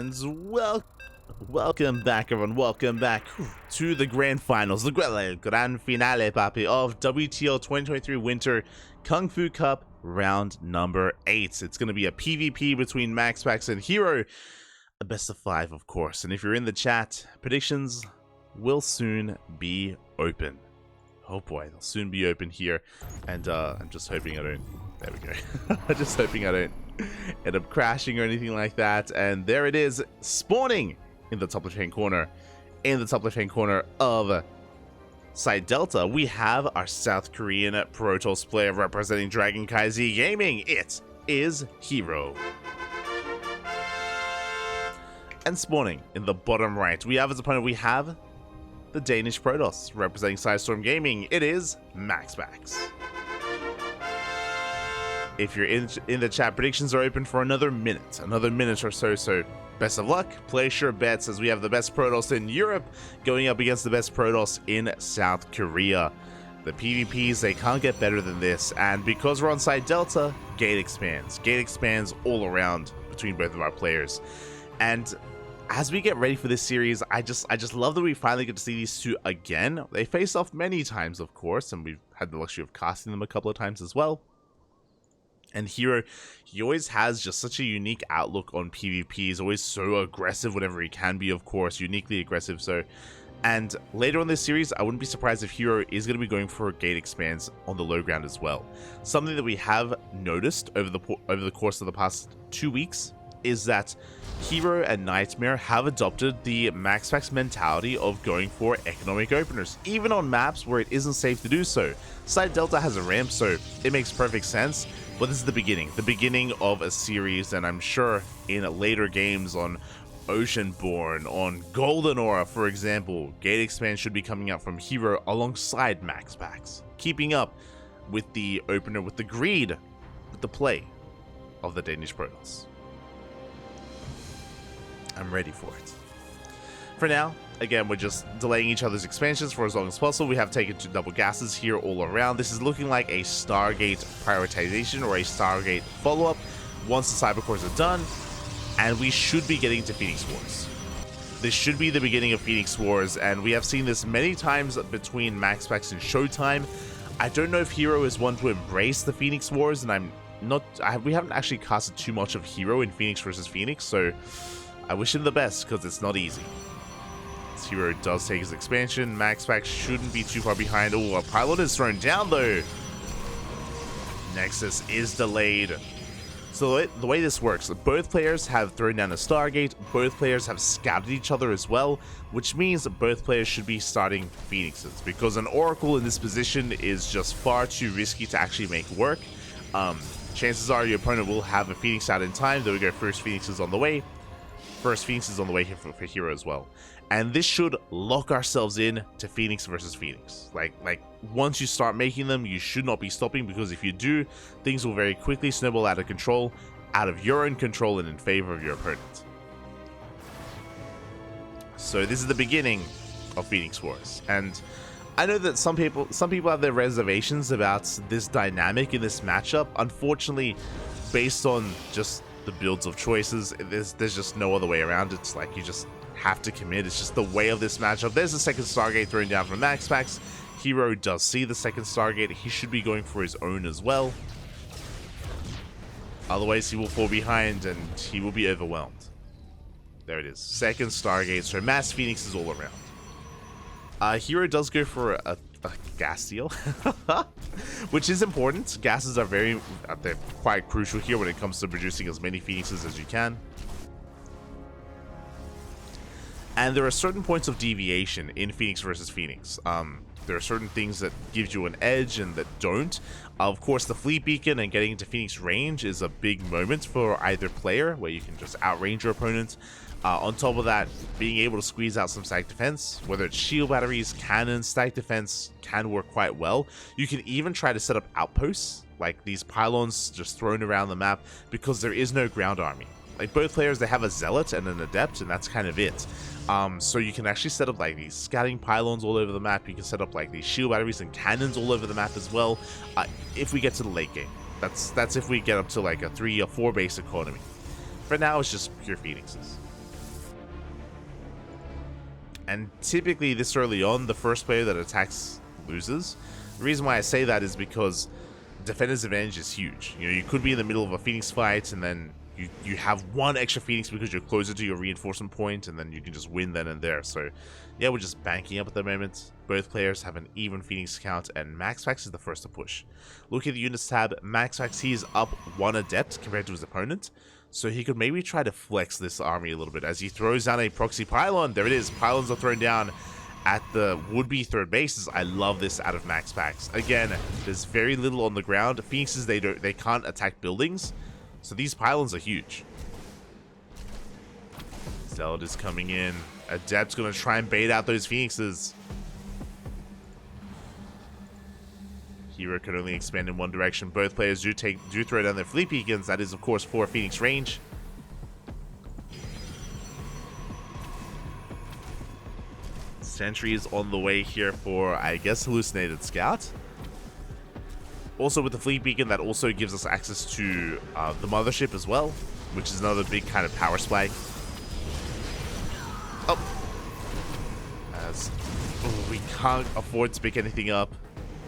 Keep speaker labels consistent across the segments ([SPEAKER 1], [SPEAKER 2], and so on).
[SPEAKER 1] And welcome back, everyone. Welcome back to the grand finals, the grand finale, papi, of WTL 2023 Winter KungFu Cup round number 8. It's going to be a PvP between MaxPax and herO, a best of 5, of course. And if you're in the chat, predictions will soon be open. Oh boy, they'll soon be open here. And I'm just hoping I don't... There we go. I'm just hoping I don't end up crashing or anything like that. And there it is, spawning in the top left-hand corner. In the top left-hand corner of Side Delta, we have our South Korean Protoss player representing KranKy Gaming. It is herO. And spawning in the bottom right, we have as opponent, we have the Danish Protoss representing Sidestorm Gaming. It is MaxPax. If you're in the chat, predictions are open for another minute or so. So best of luck, place your bets, as we have the best Protoss in Europe going up against the best Protoss in South Korea. The PvPs, they can't get better than this, and because we're on Side Delta, gate expands all around between both of our players. And as we get ready for this series, I just love that we finally get to see these two again. They face off many times, of course, and we've had the luxury of casting them a couple of times as well. And herO, he always has just such a unique outlook on PvP. He's always so aggressive whenever he can be, of course, uniquely aggressive. So, and later on this series, I wouldn't be surprised if herO is going to be going for gate expands on the low ground as well. Something that we have noticed over the course of the past 2 weeks is that herO and Nightmare have adopted the MaxPax mentality of going for economic openers, even on maps where it isn't safe to do so. Side Delta has a ramp, so it makes perfect sense. But this is the beginning of a series, and I'm sure in later games on Oceanborn, on Golden Aura, for example, gate expand should be coming out from herO alongside MaxPax, keeping up with the opener, with the greed, with the play of the Danish Protoss. I'm ready for it. For now, again, we're just delaying each other's expansions for as long as possible. We have taken 2 double gases here all around. This is looking like a Stargate prioritization or a Stargate follow-up once the Cybercores are done, and we should be getting to Phoenix Wars. This should be the beginning of Phoenix Wars, and we have seen this many times between MaxPax and Showtime. I don't know if herO is one to embrace the Phoenix Wars, and we haven't actually casted too much of herO in Phoenix versus Phoenix, so I wish him the best, because it's not easy. herO does take his expansion. MaxPax shouldn't be too far behind. Oh, a pylon is thrown down though. Nexus is delayed. So the way this works, both players have thrown down a Stargate, both players have scouted each other as well, which means that both players should be starting Phoenixes, because an Oracle in this position is just far too risky to actually make work. Chances are your opponent will have a Phoenix out in time, though we go first Phoenixes on the way. First Phoenix is on the way here for herO as well. And this should lock ourselves in to Phoenix versus Phoenix. Like once you start making them, you should not be stopping, because if you do, things will very quickly snowball out of control, out of your own control and in favor of your opponent. So this is the beginning of Phoenix Wars. And I know that some people have their reservations about this dynamic in this matchup. Unfortunately, based on just the builds of choices, there's just no other way around it. It's like you just have to commit. It's just the way of this matchup. There's the second Stargate thrown down from MaxPax. herO does see the second Stargate. He should be going for his own as well. Otherwise, he will fall behind and he will be overwhelmed. There it is. Second Stargate. So mass Phoenixes all around. herO does go for a gas deal, which is important. Gases are they're quite crucial here when it comes to producing as many Phoenixes as you can. And there are certain points of deviation in Phoenix versus Phoenix. There are certain things that gives you an edge and that don't. Of course, the fleet beacon and getting into Phoenix range is a big moment for either player, where you can just outrange your opponent. On top of that, being able to squeeze out some static defense, whether it's shield batteries, cannons, static defense can work quite well. You can even try to set up outposts, like these pylons just thrown around the map, because there is no ground army. Like both players, they have a zealot and an adept, and that's kind of it. So you can actually set up like these scouting pylons all over the map. You can set up like these shield batteries and cannons all over the map as well. If we get to the late game, that's if we get up to like a 3 or 4 base economy. For now, it's just pure Phoenixes. And typically this early on, the first player that attacks loses. The reason why I say that is because defender's advantage is huge. You know, you could be in the middle of a Phoenix fight, and then you have one extra Phoenix because you're closer to your reinforcement point, and then you can just win then and there. So yeah, we're just banking up at the moment. Both players have an even Phoenix count, and MaxPax is the first to push. Look at the units tab. MaxPax, he is up 1 adept compared to his opponent, so he could maybe try to flex this army a little bit as he throws down a proxy pylon. There it is. Pylons are thrown down at the would-be third bases. I love this out of MaxPax. Again, there's very little on the ground. Phoenixes, they can't attack buildings, so these pylons are huge. Zealot is coming in. Adept's gonna try and bait out those Phoenixes. herO can only expand in one direction. Both players do throw down their fleet beacons. That is, of course, 4 Phoenix range. Sentry is on the way here for, I guess, Hallucinated Scout. Also with the fleet beacon, that also gives us access to the mothership as well, which is another big kind of power spike. Oh, we can't afford to pick anything up.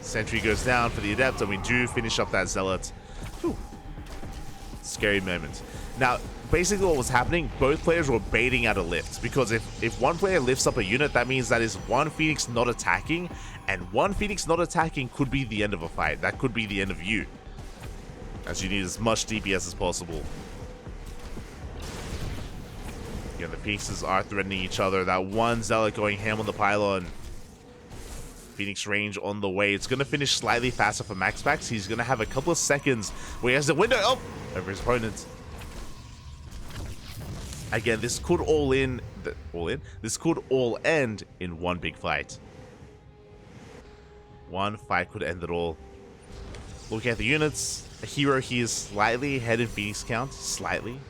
[SPEAKER 1] Sentry goes down for the adept, and we do finish up that zealot. Whew. Scary moment. Now, basically what was happening, both players were baiting out a lift, because if one player lifts up a unit, that means that is one Phoenix not attacking, and one Phoenix not attacking could be the end of a fight. That could be the end of you, as you need as much DPS as possible. Again, the Phoenixes are threatening each other. That one zealot going ham on the pylon. Phoenix range on the way. It's going to finish slightly faster for MaxPax. He's going to have a couple of seconds where he has the window over his opponent. Again, this could this could all end in one big fight. One fight could end it all. Looking at the units, herO, he is slightly ahead in Phoenix count, slightly.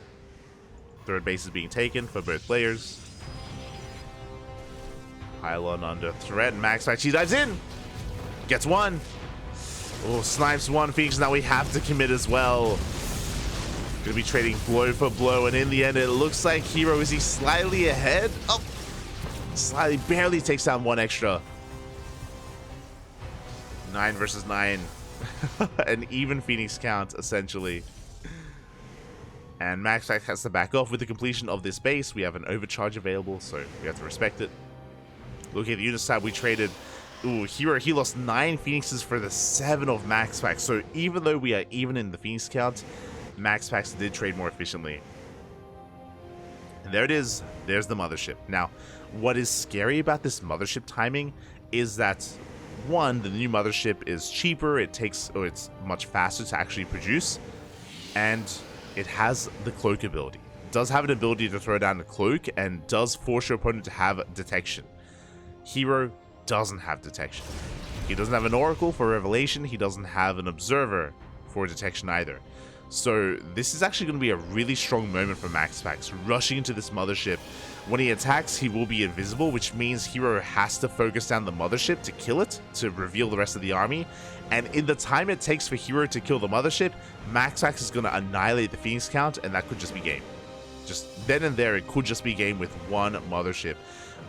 [SPEAKER 1] Third base is being taken for both players. Pylon under threat. MaxPax, he dives in, gets one. Oh, snipes one Phoenix. Now we have to commit as well. Gonna be trading blow for blow, and in the end, it looks like herO, is he slightly ahead? Oh, slightly, barely takes down one extra. 9 versus 9. An even Phoenix count, essentially. And MaxPax has to back off with the completion of this base. We have an overcharge available, so we have to respect it. Looking at the unit side, we traded. Ooh, herO, he lost 9 Phoenixes for the 7 of MaxPax. So even though we are even in the Phoenix count, MaxPax did trade more efficiently. And there it is. There's the mothership. Now, what is scary about this mothership timing is that, one, the new mothership is cheaper. It's much faster to actually produce, and it has the cloak ability. It does have an ability to throw down a cloak and does force your opponent to have detection. herO doesn't have detection. He doesn't have an oracle for revelation. He doesn't have an observer for detection either. So this is actually going to be a really strong moment for MaxPax, rushing into this mothership. When he attacks, he will be invisible, which means herO has to focus down the mothership to kill it, to reveal the rest of the army. And in the time it takes for herO to kill the mothership, MaxPax is going to annihilate the Phoenix count, and that could just be game. Just then and there, it could just be game with one mothership.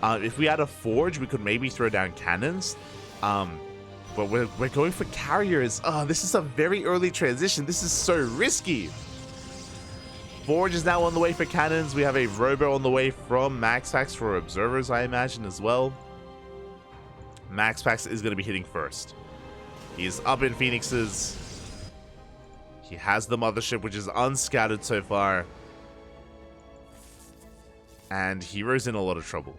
[SPEAKER 1] If we had a forge, we could maybe throw down cannons. But we're going for carriers. This is a very early transition. This is so risky. Forge is now on the way for cannons. We have a robo on the way from MaxPax for observers, I imagine, as well. MaxPax is going to be hitting first. He is up in Phoenixes. He has the mothership, which is unscattered so far. And herO's in a lot of trouble.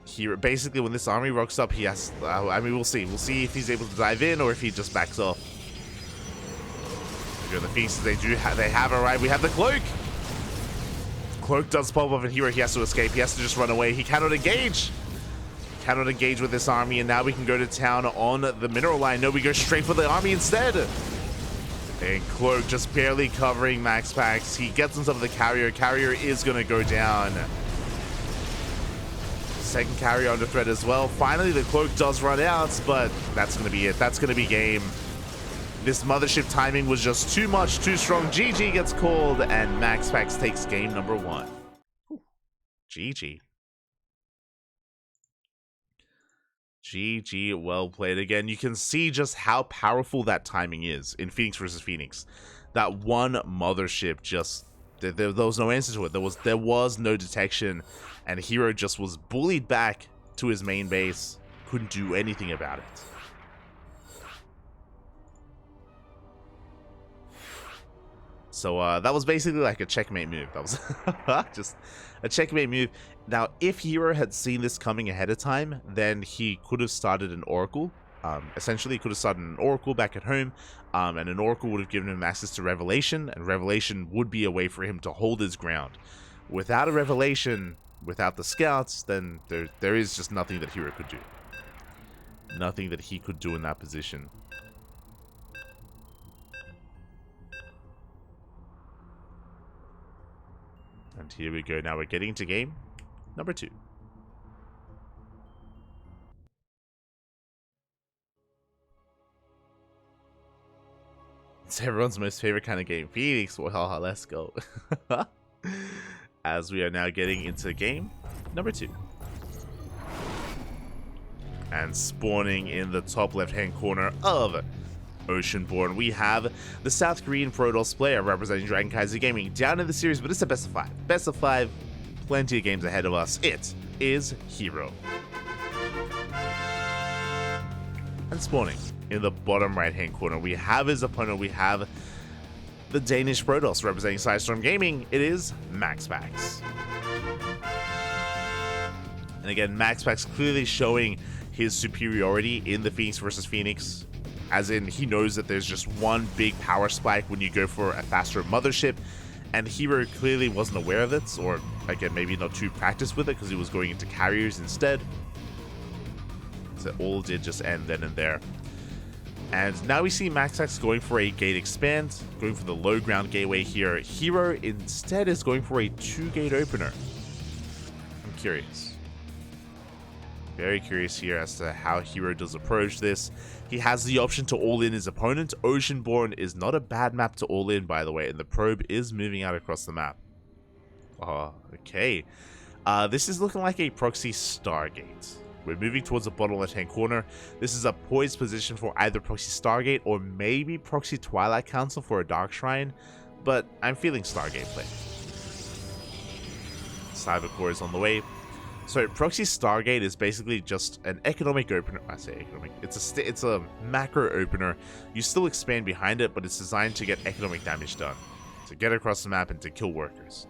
[SPEAKER 1] herO, basically, when this army rocks up, he has... I mean, we'll see. We'll see if he's able to dive in or if he just backs off. The Phoenixes, they have arrived. We have the cloak. Cloak does pop up, and herO, he has to escape. He has to just run away. He cannot engage. Cannot engage with this army, and now we can go to town on the mineral line. No, we go straight for the army instead. And Cloak just barely covering MaxPax. He gets himself the carrier. Carrier is going to go down. Second carrier under threat as well. Finally, the Cloak does run out, but that's going to be it. That's going to be game. This mothership timing was just too much, too strong. GG gets called, and MaxPax takes game number 1. GG. GG, well played again. You can see just how powerful that timing is in Phoenix versus Phoenix. That one mothership just there was no answer to it. There was no detection, and herO just was bullied back to his main base. Couldn't do anything about it. So that was basically like a checkmate move. That was just a checkmate move. Now, if herO had seen this coming ahead of time, then he could have started an Oracle. Essentially, he could have started an Oracle back at home, and an Oracle would have given him access to Revelation, and Revelation would be a way for him to hold his ground. Without a Revelation, without the scouts, then there is just nothing that herO could do. Nothing that he could do in that position. And here we go. Now we're getting into game number 2. It's everyone's most favorite kind of game. Phoenix. Well, let's go. As we are now getting into game number 2. And spawning in the top left-hand corner of Oceanborn, we have the South Korean Protoss player representing KranKy Gaming down in the series, but it's a best of 5. Best of 5, plenty of games ahead of us. It is herO. And spawning in the bottom right-hand corner, we have his opponent. We have the Danish Protoss representing Sidestorm Gaming. It is MaxPax. And again, MaxPax clearly showing his superiority in the Phoenix versus Phoenix. As in, he knows that there's just one big power spike when you go for a faster mothership, and herO clearly wasn't aware of it, or again, maybe not too practiced with it because he was going into carriers instead. So all did just end then and there. And now we see MaxPax going for a gate expand, going for the low ground gateway here. herO instead is going for a 2-gate opener. I'm curious. Very curious here as to how herO does approach this. He has the option to all-in his opponent. Oceanborn is not a bad map to all-in, by the way, and the probe is moving out across the map. Oh, okay. This is looking like a proxy Stargate. We're moving towards the bottom left-hand corner. This is a poised position for either proxy Stargate or maybe proxy Twilight Council for a Dark Shrine, but I'm feeling Stargate play. Cybercore is on the way. So proxy Stargate is basically just an economic opener. I say economic. It's a macro opener. You still expand behind it, but it's designed to get economic damage done, to get across the map and to kill workers.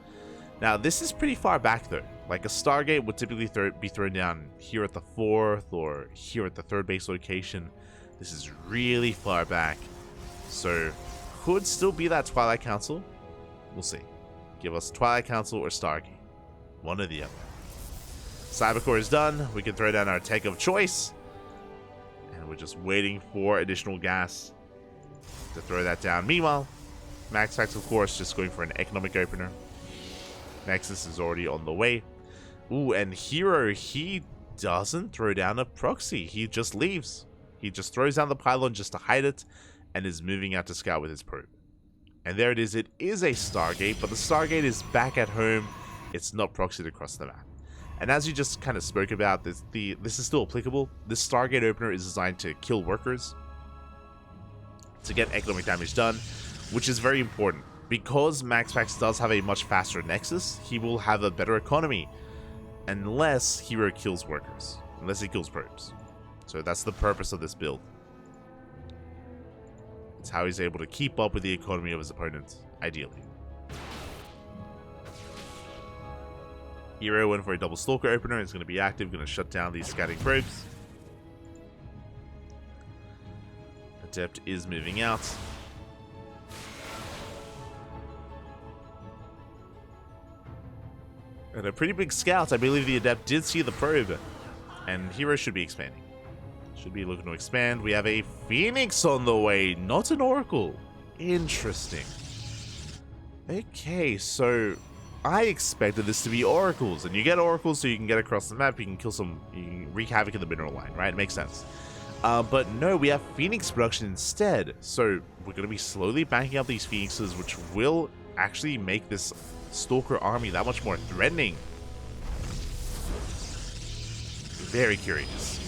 [SPEAKER 1] Now this is pretty far back though. Like a Stargate would typically be thrown down here at the 4th or here at the 3rd base location. This is really far back, so could still be that Twilight Council. We'll see. Give us Twilight Council or Stargate, one or the other. Cybercore is done. We can throw down our tech of choice. And we're just waiting for additional gas to throw that down. Meanwhile, MaxPax, of course, just going for an economic opener. Nexus is already on the way. Ooh, and herO, he doesn't throw down a proxy. He just leaves. He just throws down the pylon just to hide it and is moving out to scout with his probe. And there it is. It is a Stargate, but the Stargate is back at home. It's not proxied across the map. And as you just kind of spoke about, this is still applicable. This Stargate opener is designed to kill workers, to get economic damage done, which is very important. Because MaxPax does have a much faster Nexus, he will have a better economy, unless herO kills workers, unless he kills probes. So that's the purpose of this build. It's how he's able to keep up with the economy of his opponent, ideally. herO went for a double Stalker opener. It's going to be active, going to shut down these scouting probes. Adept is moving out. And a pretty big scout. I believe the Adept did see the probe. And herO should be expanding. Should be looking to expand. We have a Phoenix on the way, not an Oracle. Interesting. Okay, so I expected this to be Oracles, and you get Oracles so you can get across the map, you can kill some, you can wreak havoc in the mineral line, right? It makes sense. But no, we have Phoenix production instead, so we're going to be slowly banking up these Phoenixes, which will actually make this Stalker army that much more threatening. Very curious.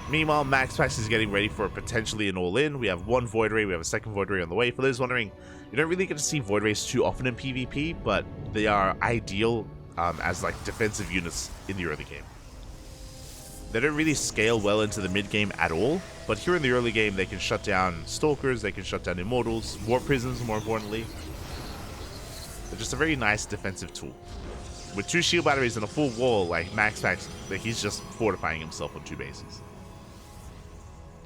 [SPEAKER 1] Meanwhile, MaxPax is getting ready for potentially an all-in. We have one Void Ray, we have a second Void Ray on the way. For those wondering, you don't really get to see Void Rays too often in PvP, but they are ideal as like defensive units in the early game. They don't really scale well into the mid game at all, but here in the early game they can shut down Stalkers, they can shut down Immortals, War Prisons more importantly. They're just a very nice defensive tool. With 2 shield batteries and a full wall, like MaxPax, like he's just fortifying himself on 2 bases.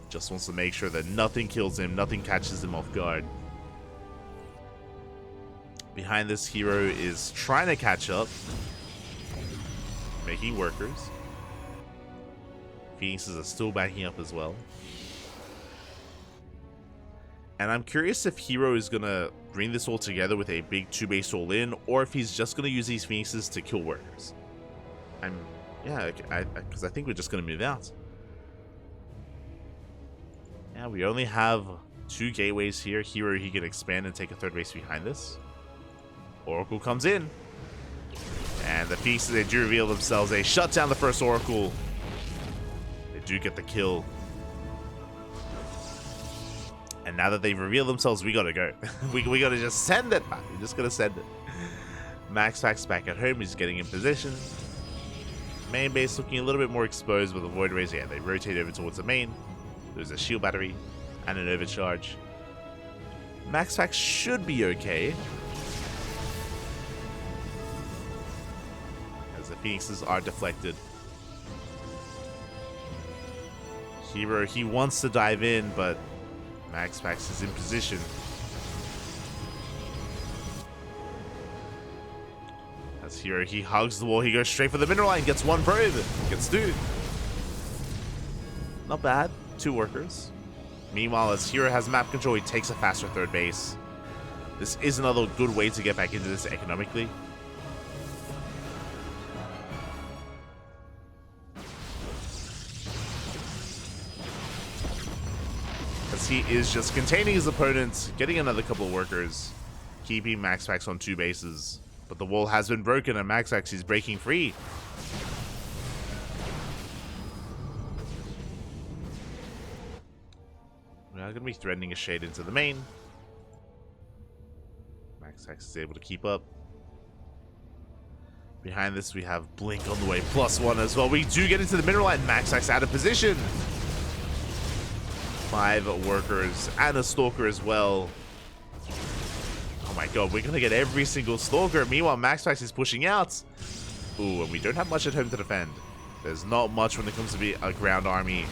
[SPEAKER 1] Just wants to make sure that nothing kills him, nothing catches him off guard. Behind this, herO is trying to catch up, making workers. Phoenixes are still backing up as well. And I'm curious if herO is going to bring this all together with a big 2-base all-in, or if he's just going to use these Phoenixes to kill workers. Because I think we're just going to move out. Yeah, we only have 2 gateways here. herO, he can expand and take a 3rd base behind this. Oracle comes in. And the Phoenixes, they do reveal themselves. They shut down the first Oracle. They do get the kill. And now that they've revealed themselves, we gotta go. we gotta just send it, man. We're just gonna send it. MaxPax back at home. He's getting in position. Main base looking a little bit more exposed with the Void Rays. Yeah, they rotate over towards the main. There's a shield battery and an overcharge. MaxPax should be okay, as the Phoenixes are deflected. herO, he wants to dive in, but MaxPax is in position. As herO, he hugs the wall, he goes straight for the mineral line, gets 1 probe, gets 2. Not bad, 2 workers. Meanwhile, as herO has map control, he takes a faster 3rd base. This is another good way to get back into this economically. As he is just containing his opponents, getting another couple of workers, keeping MaxPax on 2 bases. But the wall has been broken and MaxPax is breaking free. We are going to be threatening a shade into the main. MaxPax is able to keep up. Behind this, we have Blink on the way, +1 as well. We do get into the mineral line. MaxPax out of position. 5 workers and a Stalker as well. Oh my god, we're going to get every single Stalker. Meanwhile, MaxPax is pushing out. Ooh, and we don't have much at home to defend. There's not much when it comes to be a ground army.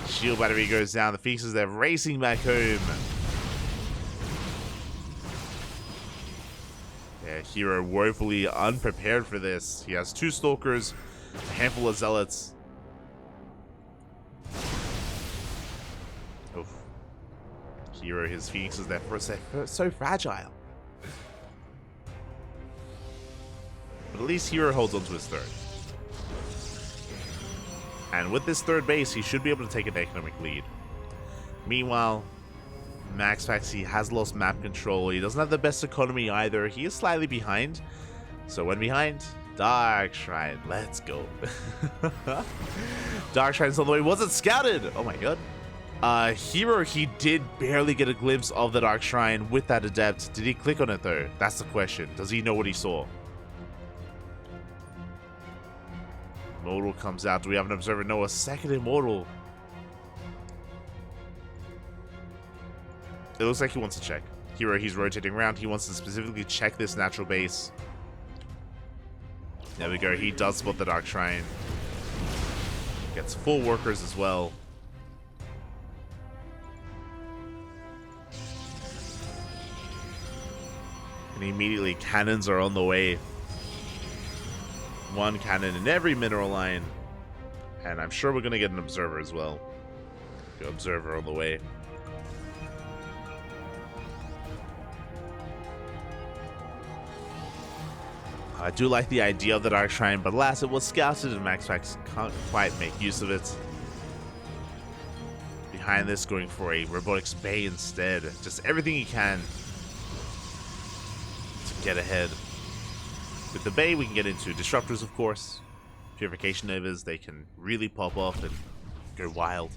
[SPEAKER 1] Shield battery goes down. The Phoenixes, they're racing back home. Yeah, herO woefully unprepared for this. He has 2 Stalkers, a handful of Zealots. Oof. herO, his Phoenixes, they're so fragile. But at least herO holds on to his 3rd. And with this 3rd base, he should be able to take an economic lead. Meanwhile, MaxPax, he has lost map control. He doesn't have the best economy either. He is slightly behind. So when behind, Dark Shrine. Let's go. Dark Shrine's on the way. Was it scouted? Oh my god. herO, he did barely get a glimpse of the Dark Shrine with that Adept. Did he click on it though? That's the question. Does he know what he saw? Immortal comes out. Do we have an Observer? No, a second Immortal. It looks like he wants to check. herO, he's rotating around. He wants to specifically check this natural base. There we go. He does spot the Dark Shrine. Gets 4 workers as well. And immediately cannons are on the way. 1 cannon in every mineral line. And I'm sure we're going to get an Observer as well. Go Observer on the way. I do like the idea of the Dark Shrine, but alas, it was scouted and MaxPax can't quite make use of it. Behind this, going for a Robotics Bay instead. Just everything he can to get ahead. With the Bay, we can get into Disruptors, of course. Purification Novas, they can really pop off and go wild.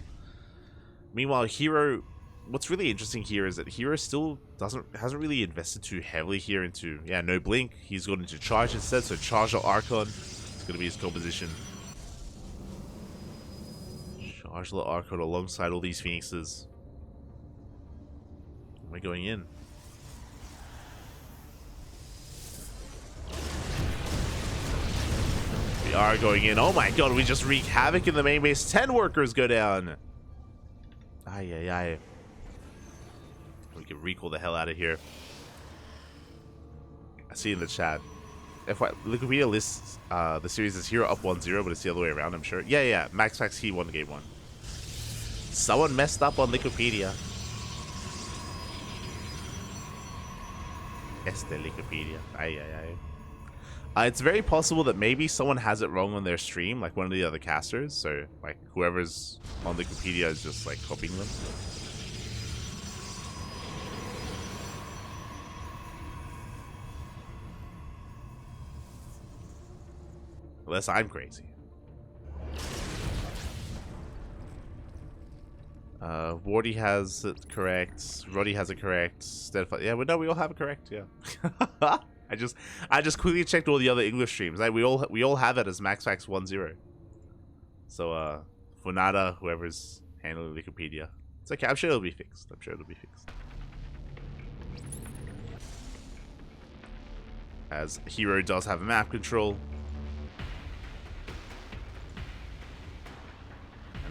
[SPEAKER 1] Meanwhile, herO, what's really interesting here is that herO still hasn't really invested too heavily here into, yeah, no blink. He's gone into charge instead, so charge or Archon is going to be his composition. Charge the Archon alongside all these Phoenixes. We're going in. We are going in. Oh my god, we just wreak havoc in the main base. 10 workers go down. Ay, ay, ay. We can recall the hell out of here. I see in the chat. Wikipedia lists the series as herO up 1-0, but it's the other way around, I'm sure. Yeah. MaxPax, he won game 1. Someone messed up on Wikipedia. Wikipedia. Ay, ay, ay. It's very possible that maybe someone has it wrong on their stream, like one of the other casters. So, like, whoever's on Wikipedia is just, like, copying them. Unless I'm crazy. Wardy has it correct. Roddy has it correct. Steadfast. Yeah, no, we all have it correct. Yeah. I just quickly checked all the other English streams. Like, we all have it as MaxPax 1-0. So Funada, whoever's handling Wikipedia, it's okay. I'm sure it'll be fixed. As herO does have map control.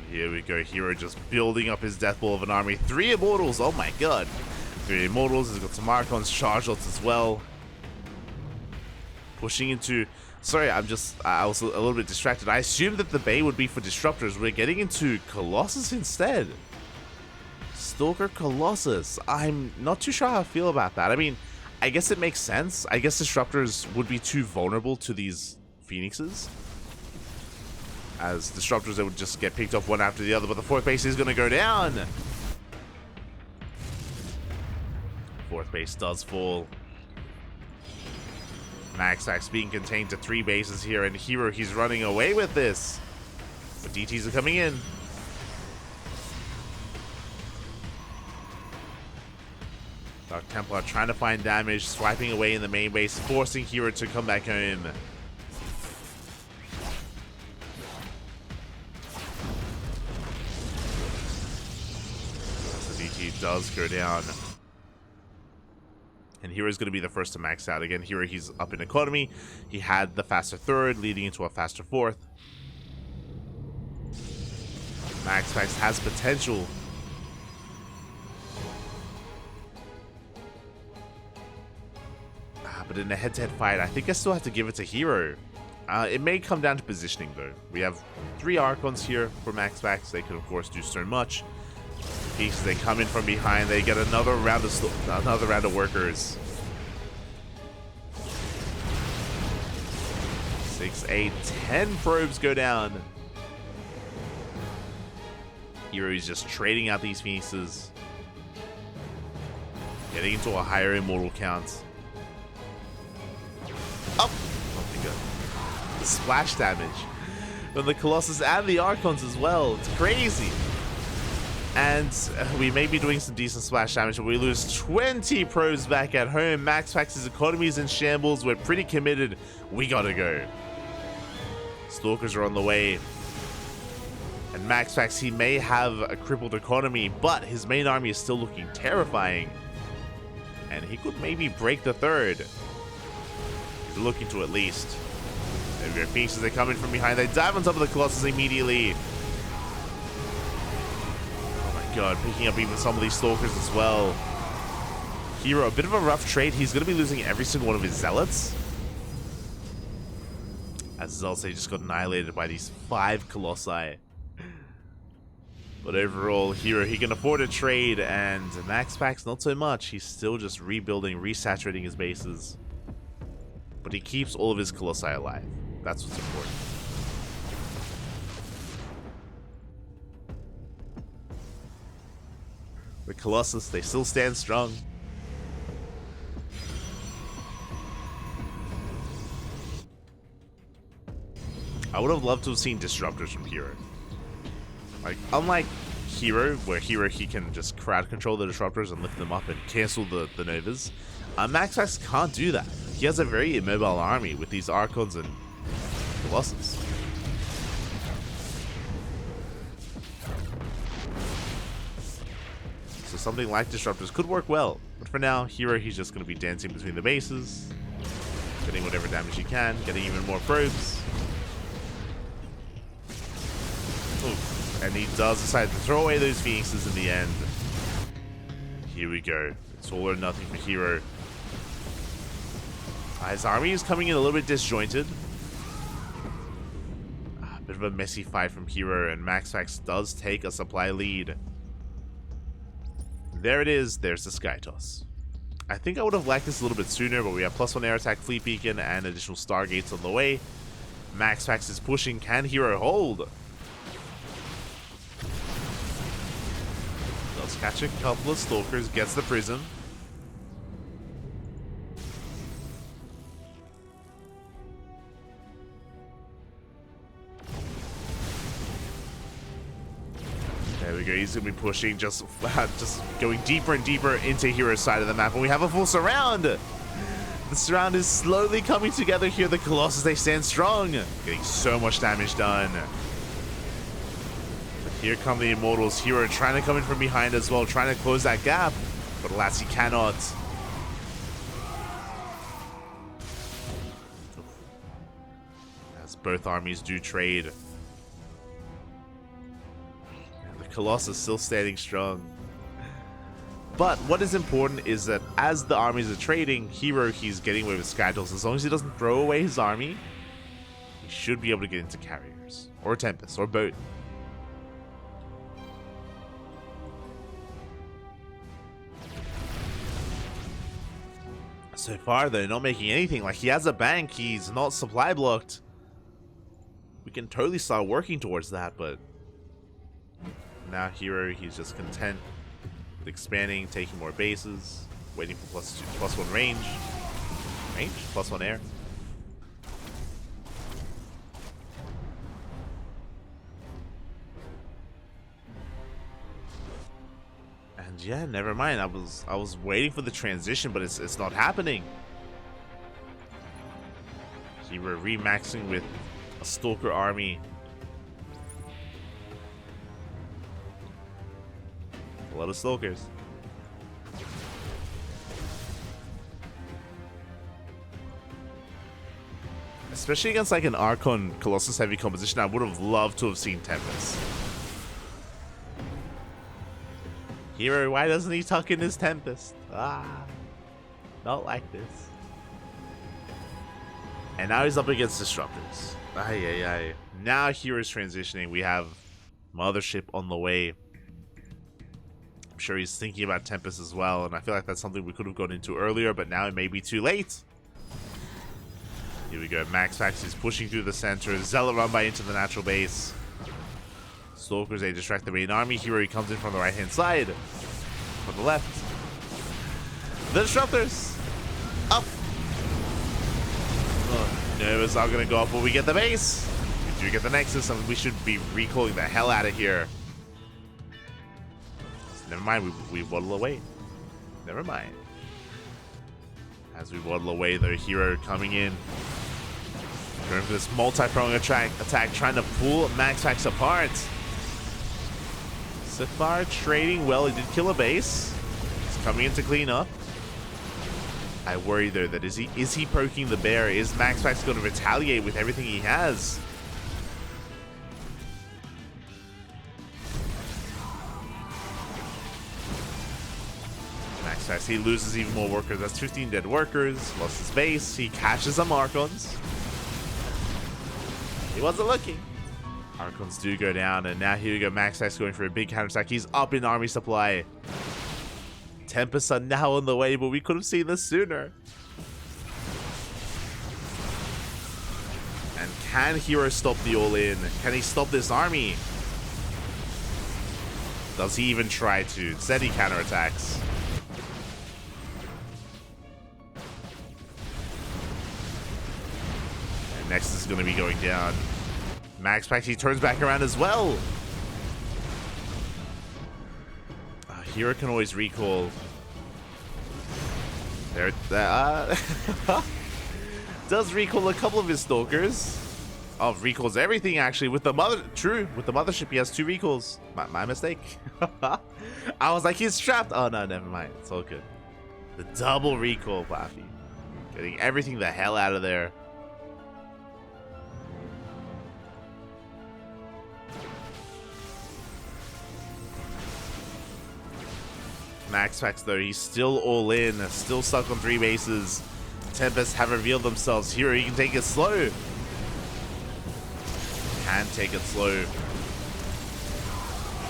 [SPEAKER 1] Here we go, herO just building up his death ball of an army. 3 Immortals, oh my god. 3 Immortals, he's got some Archons, charge lots as well. Pushing into... Sorry, I was a little bit distracted. I assumed that the Bay would be for Disruptors. We're getting into Colossus instead. Stalker Colossus. I'm not too sure how I feel about that. I mean, I guess it makes sense. I guess Disruptors would be too vulnerable to these Phoenixes. As Disruptors, they would just get picked off one after the other, but the 4th base is going to go down. 4th base does fall. MaxPax being contained to 3 bases here, and herO, he's running away with this. But DTs are coming in. Dark Templar trying to find damage, swiping away in the main base, forcing herO to come back home. Does go down, and herO's going to be the first to max out again. herO, he's up in economy. He had the faster 3rd leading into a faster 4th. MaxPax has potential. But in a head-to-head fight, I think I still have to give it to herO. It may come down to positioning though. We have 3 Archons here for MaxPax. They can of course do so much. Pieces, they come in from behind, they get another round of workers. 6, 8, 10 probes go down. herO is just trading out these Phoenixes, getting into a higher immortal count. Oh my god. The splash damage from the Colossus and the Archons as well. It's crazy. And we may be doing some decent splash damage, but we lose 20 probes back at home. MaxPax's economy is in shambles. We're pretty committed. We gotta go. Stalkers are on the way. And MaxPax, he may have a crippled economy, but his main army is still looking terrifying. And he could maybe break the 3rd. He's looking to at least. There we go. Phoenixes, they come in from behind. They dive on top of the Colossus immediately. God, picking up even some of these Stalkers as well. herO, a bit of a rough trade. He's going to be losing every single one of his Zealots. As Zealots, they just got annihilated by these 5 Colossi. But overall, herO, he can afford a trade, and MaxPax, not so much. He's still just rebuilding, resaturating his bases. But he keeps all of his Colossi alive. That's what's important. The Colossus, they still stand strong. I would have loved to have seen Disruptors from herO. Like, unlike herO, where herO he can just crowd control the disruptors and lift them up and cancel the Novas, MaxPax can't do that. He has a very immobile army with these Archons and Colossus. So something like disruptors could work well, but for now, herO he's just going to be dancing between the bases, getting whatever damage he can, getting even more probes. Ooh, and he does decide to throw away those Phoenixes in the end. Here we go. It's all or nothing for herO. His army is coming in a little bit disjointed. A bit of a messy fight from herO, and MaxPax does take a supply lead. There it is. There's the Sky Toss. I think I would have liked this a little bit sooner, but we have +1 air attack, fleet beacon, and additional Stargates on the way. MaxPax is pushing. Can herO hold? Does catch a couple of Stalkers, gets the Prism. There we go, he's going to be pushing, just going deeper and deeper into herO's side of the map. And we have a full surround! The surround is slowly coming together here. The Colossus, they stand strong. Getting so much damage done. But here come the Immortals. herO trying to come in from behind as well, trying to close that gap. But alas, he cannot. As both armies do trade. Colossus still standing strong. But what is important is that as the armies are trading, herO he's getting away with Sky Toss. As long as he doesn't throw away his army, he should be able to get into carriers or Tempest or both. So far though, not making anything. Like, he has a bank, he's not supply blocked. We can totally start working towards that, but now herO he's just content with expanding, taking more bases, waiting for +1 range, +1 air. And yeah, never mind. I was waiting for the transition, but it's not happening. herO remaxing with a Stalker army. A lot of Stalkers. Especially against like an Archon Colossus heavy composition, I would have loved to have seen Tempest. herO, why doesn't he tuck in his Tempest? Not like this. And now he's up against Disruptors. Now herO's transitioning. We have Mothership on the way. I'm sure he's thinking about Tempest as well, and I feel like that's something we could have gone into earlier, but now it may be too late. Here we go. MaxPax is pushing through the center. Zealot run by into the natural base. Stalkers, they distract the main army. herO comes in from the right-hand side. From the left. The Disruptors! Up! Oh, Novas are going to go up when we get the base. We do get the Nexus, and we should be recalling the hell out of here. Never mind, we waddle away. Never mind. As we waddle away, though, herO coming in. Going for this multi-prong attack, trying to pull MaxPax apart. So far, trading well. He did kill a base. He's coming in to clean up. I worry, though, that is he poking the bear? Is MaxPax going to retaliate with everything he has? MaxPax, he loses even more workers. That's 15 dead workers. Lost his base. He caches some Archons. He wasn't looking. Archons do go down, and now here we go. MaxPax going for a big counterattack. He's up in army supply. Tempests are now on the way, but we could have seen this sooner. And can herO stop the all-in? Can he stop this army? Does he even try to? Instead, he counterattacks. And Nexus is going to be going down. MaxPax, he turns back around as well. herO can always recall. There, does recall a couple of his stalkers. Oh, recalls everything actually with the mother. True, with the mothership he has 2 recalls. My mistake. I was like, he's trapped. Oh no, never mind. It's all good. The double recall, Buffy. Getting everything the hell out of there. MaxPax though, he's still all in, still stuck on 3 bases. Tempests have revealed themselves. herO, he can take it slow. Can take it slow.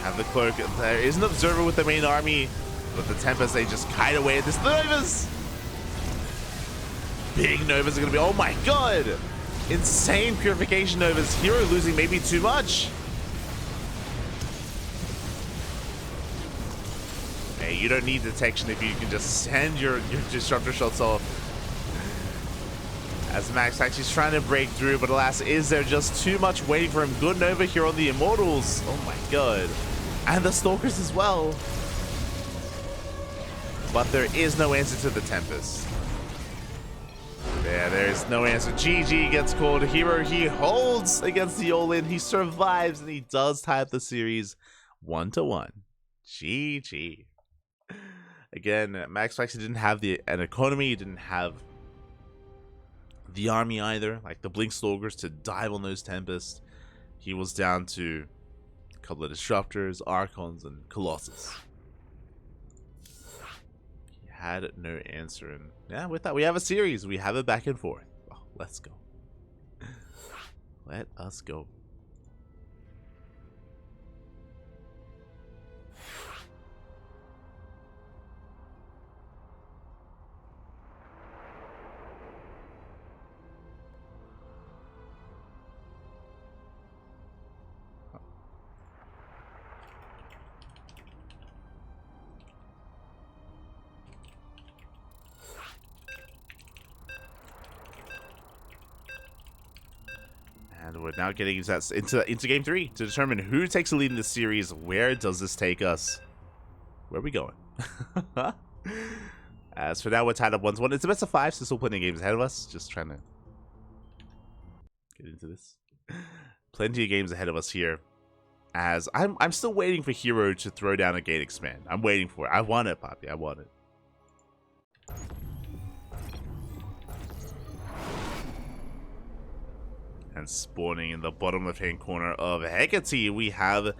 [SPEAKER 1] Have the cloak. There is an observer with the main army, but the Tempests, they just kite away at this. The Novas! Big Novas are gonna be, oh my god! Insane purification Novas. herO losing maybe too much. Hey, you don't need detection if you can just send your disruptor shots off. As MaxPax is trying to break through, but alas, is there just too much waiting for him? Good Nova here on the Immortals. Oh my god. And the Stalkers as well. But there is no answer to the Tempest. There is no answer. GG gets called. herO, he holds against the All-In. He survives, and he does tie up the series 1-1. GG. Again, MaxPax didn't have an economy. He didn't have the army either, like the Blink Stalkers to dive on those Tempests. He was down to a couple of Disruptors, Archons, and Colossus. He had no answer, and yeah, with that, we have a series. We have it back and forth. Oh, let's go. Let us go. And we're now getting into game 3 to determine who takes the lead in this series. Where does this take us? Where are we going? As for now, we're tied up 1-1. It's a best of 5, so still plenty of games ahead of us. Just trying to get into this. Plenty of games ahead of us here. As I'm still waiting for herO to throw down a gate expand. I'm waiting for it. I want it, Poppy. I want it. And spawning in the bottom left-hand corner of Hecate, we have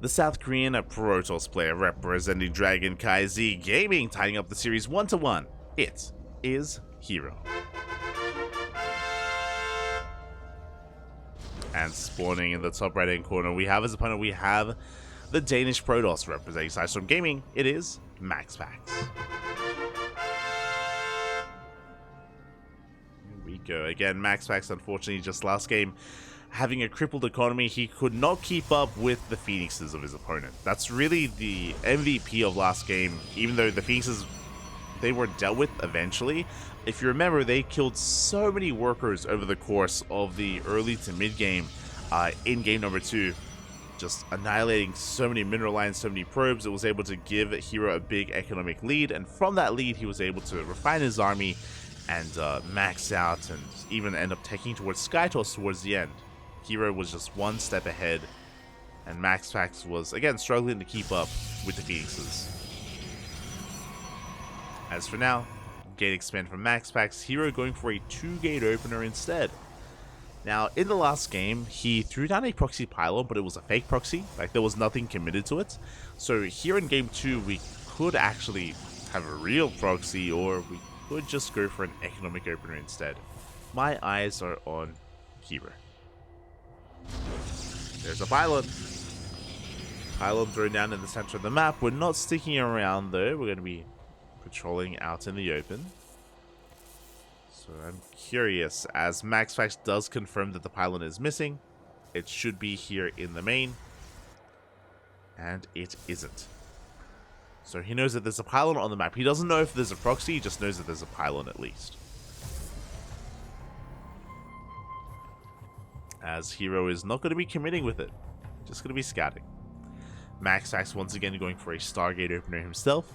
[SPEAKER 1] the South Korean Protoss player representing Dragon Kai Z Gaming, tying up the series 1-1. It is herO. And spawning in the top right-hand corner, we have as opponent, we have the Danish Protoss representing StarCraft Gaming. It is MaxPax. Go again. MaxPax, unfortunately, just last game having a crippled economy, he could not keep up with the Phoenixes of his opponent. That's really the MVP of last game. Even though the Phoenixes, they were dealt with eventually. If you remember, they killed so many workers over the course of the early to mid game in game number 2, just annihilating so many mineral lines, so many probes. It was able to give herO a big economic lead, and from that lead he was able to refine his army and max out, and even end up taking towards Skytoss towards the end. herO was just one step ahead, and MaxPax was again struggling to keep up with the Phoenixes. As for now, gate expand from MaxPax, herO going for a 2-gate opener instead. Now, in the last game, he threw down a proxy pylon, but it was a fake proxy, like there was nothing committed to it. So here in game 2, we could actually have a real proxy, or we could just go for an economic opener instead. My eyes are on herO. There's a pylon. Pylon thrown down in the center of the map. We're not sticking around though. We're going to be patrolling out in the open. So I'm curious, as MaxPax does confirm that the pylon is missing. It should be here in the main. And it isn't. So he knows that there's a pylon on the map. He doesn't know if there's a proxy, he just knows that there's a pylon at least. As herO is not going to be committing with it, just going to be scouting. MaxPax once again going for a Stargate opener himself.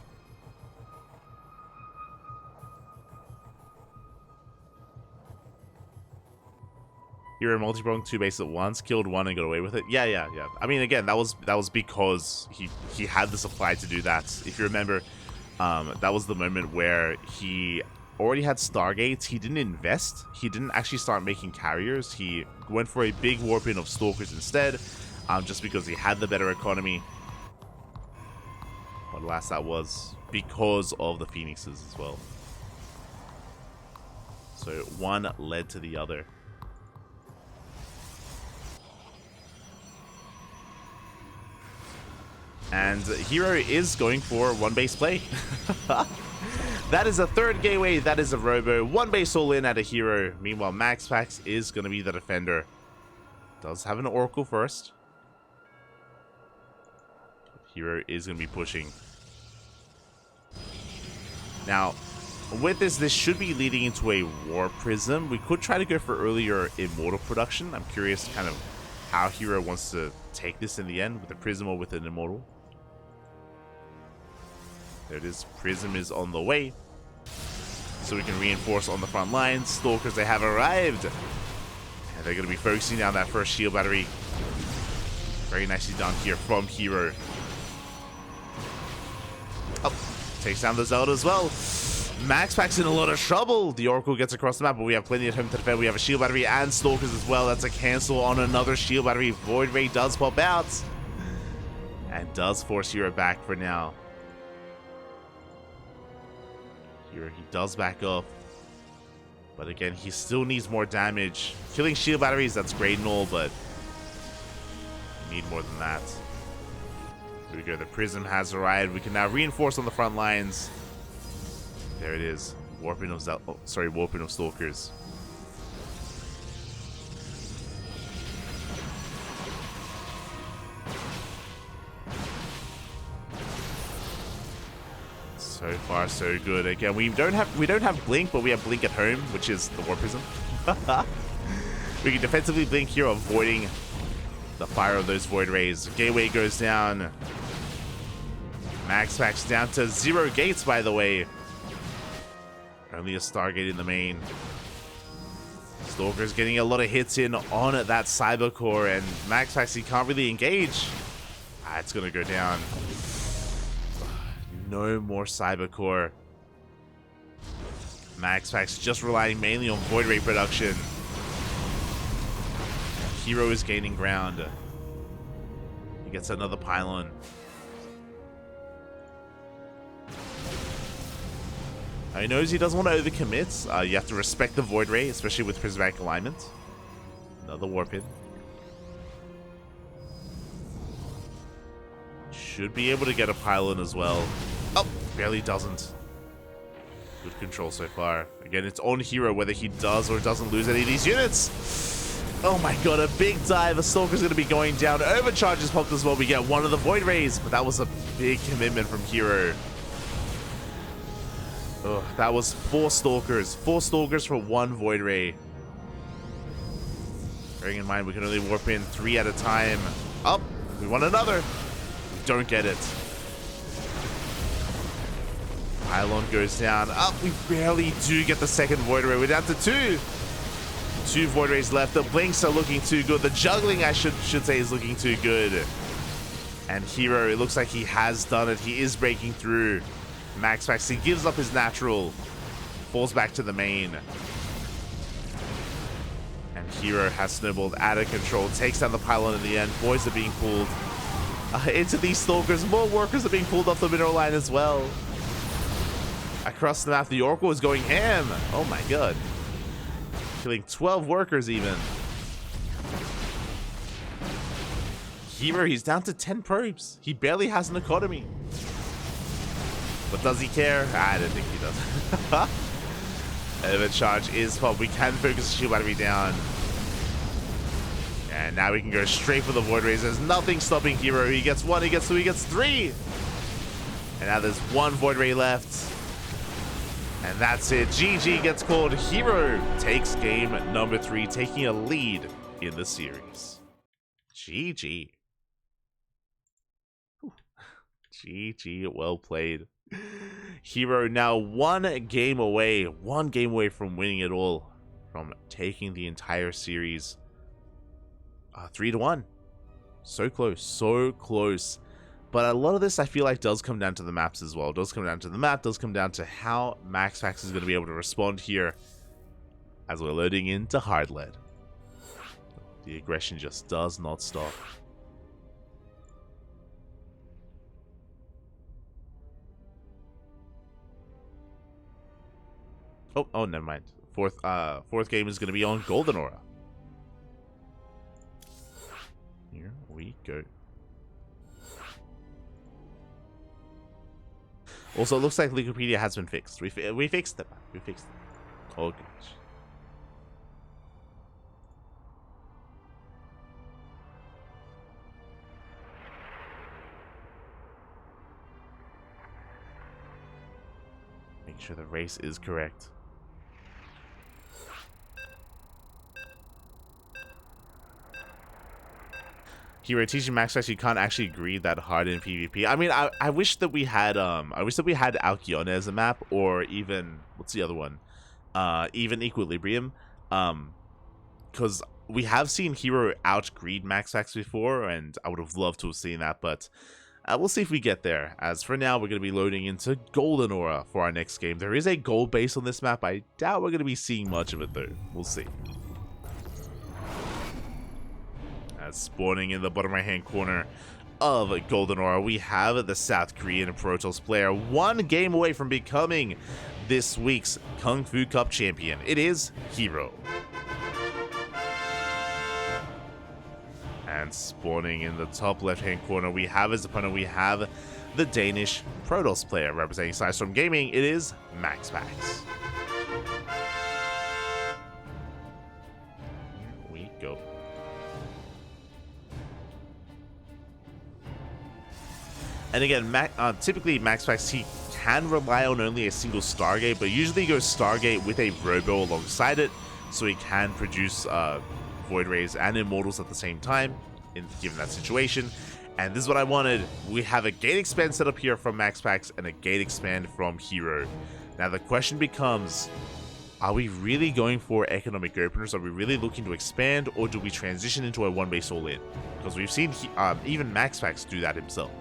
[SPEAKER 1] herO multi-prong 2 base at once, killed one and got away with it. Yeah. I mean, again, that was because he had the supply to do that. If you remember, that was the moment where he already had Stargates. He didn't invest. He didn't actually start making carriers. He went for a big warp in of Stalkers instead, just because he had the better economy. But alas, that was because of the Phoenixes as well. So one led to the other. And herO is going for one base play. That is a third gateway. That is a robo. One base all in at a herO. Meanwhile, MaxPax is going to be the defender. Does have an Oracle first. herO is going to be pushing. Now, with this should be leading into a War Prism. We could try to go for earlier Immortal production. I'm curious kind of how herO wants to take this in the end, with a Prism or with an Immortal. There it is. Prism is on the way. So we can reinforce on the front lines. Stalkers, they have arrived. And they're going to be focusing down that first shield battery. Very nicely done here from herO. Oh, takes down the Zelda as well. MaxPax in a lot of trouble. The Oracle gets across the map, but we have plenty at home to defend. We have a shield battery and Stalkers as well. That's a cancel on another shield battery. Void Ray does pop out. And does force herO back for now. He does back up, but again, he still needs more damage. Killing shield batteries, that's great and all, but you need more than that. Here we go. The Prism has arrived. We can now reinforce on the front lines. There it is. Warping of Stalkers. So far, so good. Again, we don't have Blink, but we have Blink at home, which is the War Prism. We can defensively Blink here, avoiding the fire of those Void Rays. Gateway goes down. MaxPax down to 0 gates, by the way. Only a Stargate in the main. Stalker's getting a lot of hits in on that Cyber Core, and MaxPax, he can't really engage. It's gonna go down. No more Cyber Core. MaxPax just relying mainly on Void Ray production. herO is gaining ground. He gets another pylon. He knows he doesn't want to overcommit. You have to respect the Void Ray, especially with Prismatic alignment. Another Warp in. Should be able to get a pylon as well. Oh, barely doesn't. Good control so far. Again, it's on herO whether he does or doesn't lose any of these units. Oh my god, a big dive. A Stalker's going to be going down. Overcharges popped as well. We get one of the Void Rays, but that was a big commitment from herO. Oh, that was 4 Stalkers. 4 Stalkers for 1 Void Ray. Bearing in mind, we can only warp in 3 at a time. Oh, we want another. We don't get it. Pylon goes down. Up, we barely do get the second Void Ray. We're down to 2. 2 Void Rays left. The Blinks are looking too good. The juggling, I should say, is looking too good. And herO, it looks like he has done it. He is breaking through. MaxPax, he gives up his natural. Falls back to the main. And herO has snowballed out of control. Takes down the pylon in the end. Boys are being pulled into these Stalkers. More workers are being pulled off the mineral line as well. Across the map, the Oracle is going ham. Oh my god. Killing 12 workers even. herO, he's down to 10 probes. He barely has an economy. But does he care? I don't think he does. Overcharge is popped. We can focus the shield battery down. And now we can go straight for the Void Rays. There's nothing stopping herO. He gets 1, he gets 2, he gets 3. And now there's 1 Void Ray left. And that's it. GG gets called. herO takes game number 3, taking a lead in the series. GG. GG, well played. herO now one game away from winning it all, from taking the entire series 3-1. So close, so close. But a lot of this I feel like does come down to the maps as well. Does come down to the map, does come down to how MaxPax is going to be able to respond here as we're loading into hard lead. The aggression just does not stop. Oh, never mind. Fourth game is going to be on Golden Aura. Here we go. Also, it looks like Wikipedia has been fixed. We fixed it. We fixed it. Oh gosh. Make sure the race is correct. herO teaching MaxPax you can't actually greed that hard in PvP. I mean, I wish that we had Alcyone as a map, or even what's the other one? Even Equilibrium. Because we have seen herO out greed MaxPax before, and I would have loved to have seen that, but we'll see if we get there. As for now, we're going to be loading into Golden Aura for our next game. There is a gold base on this map. I doubt we're going to be seeing much of it though. We'll see. Spawning in the bottom right hand corner of Golden Aura, we have the South Korean Protoss player, one game away from becoming this week's KungFu Cup champion. It is herO. And spawning in the top left hand corner, we have his opponent, we have the Danish Protoss player representing Sidestorm Gaming. It is MaxPax. Here we go. And again, typically MaxPax, he can rely on only a single Stargate, but usually he goes Stargate with a Robo alongside it, so he can produce Void Rays and Immortals at the same time, given that situation. And this is what I wanted. We have a Gate Expand set up here from MaxPax and a Gate Expand from herO. Now the question becomes, are we really going for economic openers? Are we really looking to expand, or do we transition into a one base all in? Because we've seen even MaxPax do that himself.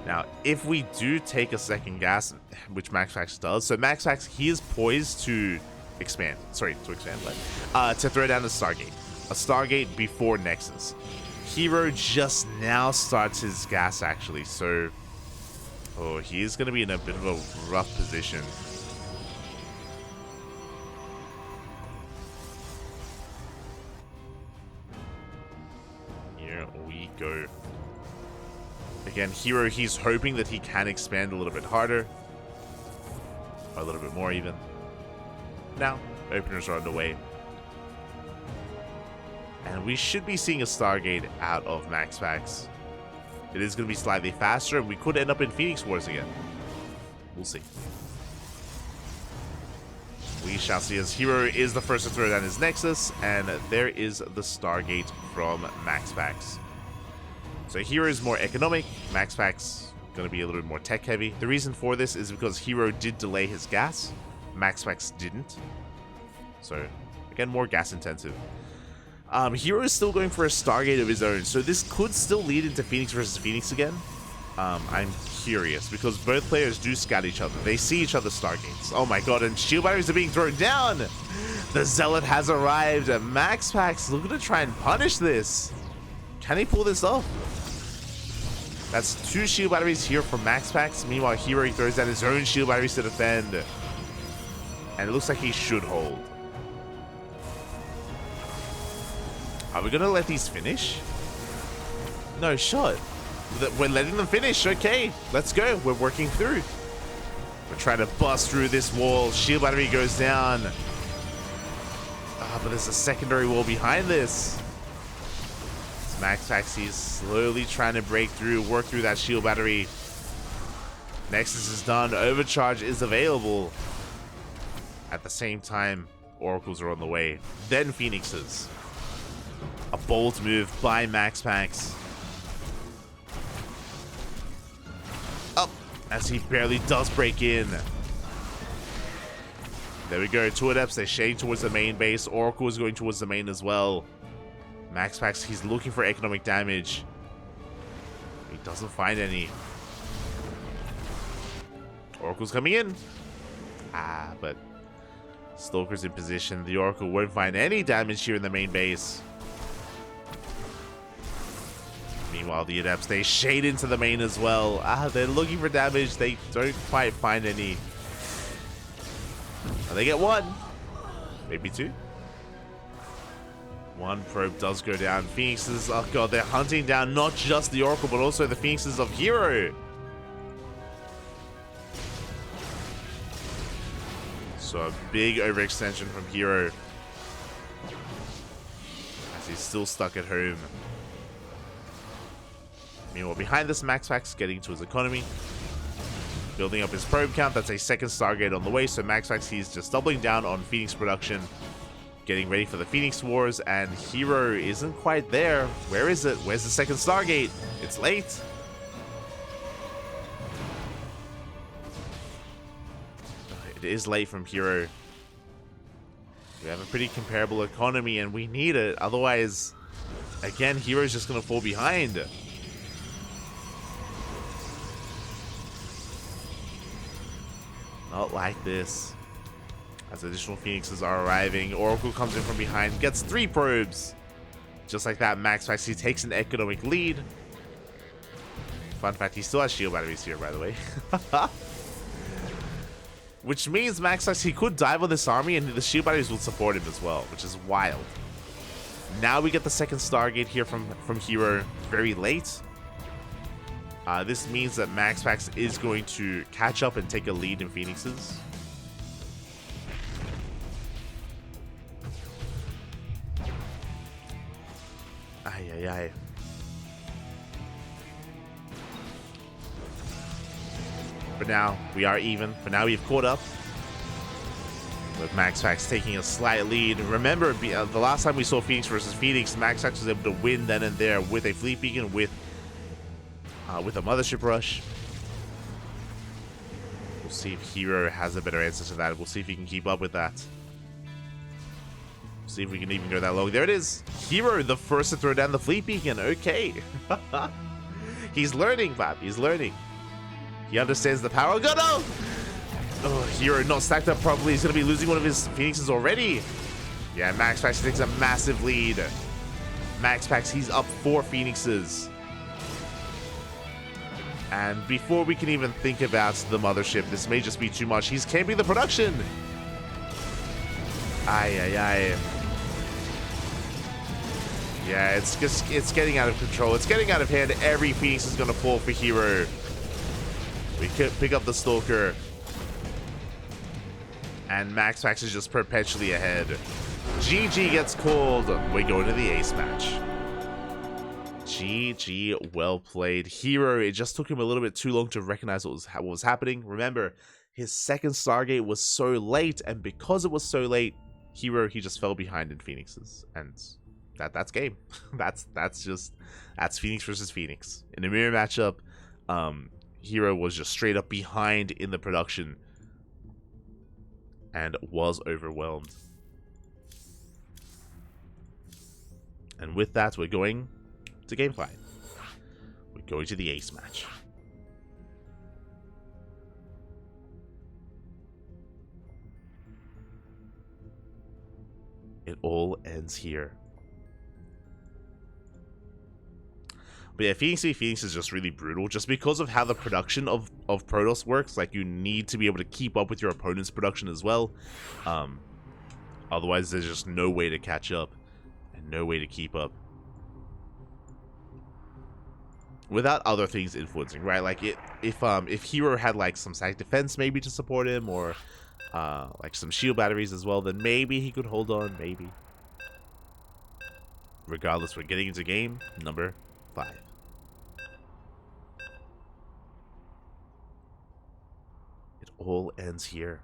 [SPEAKER 1] Now, if we do take a second gas, which MaxPax does, so MaxPax, he is poised to expand. Sorry, to expand, but to throw down a Stargate before Nexus. herO just now starts his gas, actually, so he is going to be in a bit of a rough position. Here we go. Again, herO, he's hoping that he can expand a little bit harder. Or a little bit more, even. Now, openers are underway. And we should be seeing a Stargate out of MaxPax. It is going to be slightly faster, and we could end up in Phoenix Wars again. We'll see. We shall see, as herO is the first to throw down his Nexus, and there is the Stargate from MaxPax. So herO is more economic, MaxPax going to be a little bit more tech heavy. The reason for this is because herO did delay his gas, MaxPax didn't. So again, more gas intensive. herO is still going for a Stargate of his own, so this could still lead into Phoenix versus Phoenix again. I'm curious, because both players do scout each other. They see each other's Stargates. Oh my god, and shield batteries are being thrown down! The Zealot has arrived, and MaxPax looking to try and punish this. Can he pull this off? That's 2 shield batteries here from MaxPax. Meanwhile, herO throws down his own shield batteries to defend. And it looks like he should hold. Are we going to let these finish? No shot. We're letting them finish. Okay, let's go. We're working through. We're trying to bust through this wall. Shield battery goes down. But there's a secondary wall behind this. MaxPax, he's slowly trying to break through, work through that shield battery. Nexus is done. Overcharge is available. At the same time, Oracles are on the way. Then Phoenixes. A bold move by MaxPax. Up as he barely does break in. There we go. Two adepts. They're shading towards the main base. Oracle is going towards the main as well. MaxPax, he's looking for economic damage. He doesn't find any. Oracle's coming in. But Stalker's in position. The Oracle won't find any damage here in the main base. Meanwhile, the adepts, they shade into the main as well. They're looking for damage. They don't quite find any. They get one. Maybe two. One probe does go down. Phoenixes, oh god, they're hunting down not just the Oracle, but also the Phoenixes of herO. So a big overextension from herO. As he's still stuck at home. Meanwhile, behind this, MaxPax getting to his economy. Building up his probe count. That's a second Stargate on the way. So MaxPax, he's just doubling down on Phoenix production. Getting ready for the Phoenix Wars. And herO isn't quite there. Where is it? Where's the second Stargate? It's late. It is late from herO. We have a pretty comparable economy and we need it. Otherwise, again, hero's just going to fall behind. Not like this. As additional Phoenixes are arriving, Oracle comes in from behind, gets 3 probes. Just like that, MaxPax, he takes an economic lead. Fun fact, he still has shield batteries here, by the way. Which means MaxPax, he could dive on this army and the shield batteries will support him as well, which is wild. Now we get the second Stargate here from herO very late. This means that MaxPax is going to catch up and take a lead in Phoenixes. Ay. But now we are even. For now we've caught up. With MaxPax taking a slight lead. Remember, the last time we saw Phoenix versus Phoenix, MaxPax was able to win then and there with a fleet beacon, with a mothership rush. We'll see if herO has a better answer to that. We'll see if he can keep up with that. See if we can even go that long. There it is. herO, the first to throw down the fleet beacon. Okay. He's learning, Bob. He's learning. He understands the power. Go, no! Oh, herO not stacked up properly. He's going to be losing one of his Phoenixes already. Yeah, MaxPax takes a massive lead. MaxPax, he's up 4 Phoenixes. And before we can even think about the mothership, this may just be too much. He's camping the production. Ay. Yeah, it's getting out of control. It's getting out of hand. Every Phoenix is going to fall for herO. We could pick up the Stalker. And MaxPax is just perpetually ahead. GG gets called. We go to the ace match. GG, well played. herO, it just took him a little bit too long to recognize what was happening. Remember, his second Stargate was so late, and because it was so late, herO, he just fell behind in Phoenixes. And that's game. that's Phoenix versus Phoenix. In a mirror matchup, herO was just straight up behind in the production and was overwhelmed. And with that, we're going to game 5. We're going to the ace match. It all ends here. But yeah, Phoenix v Phoenix is just really brutal, just because of how the production of Protoss works. Like, you need to be able to keep up with your opponent's production as well. Otherwise, there's just no way to catch up and no way to keep up without other things influencing, right? Like, if herO had like some static defense maybe to support him, or like some shield batteries as well, then maybe he could hold on, maybe. Regardless, we're getting into game number 5. It all ends here.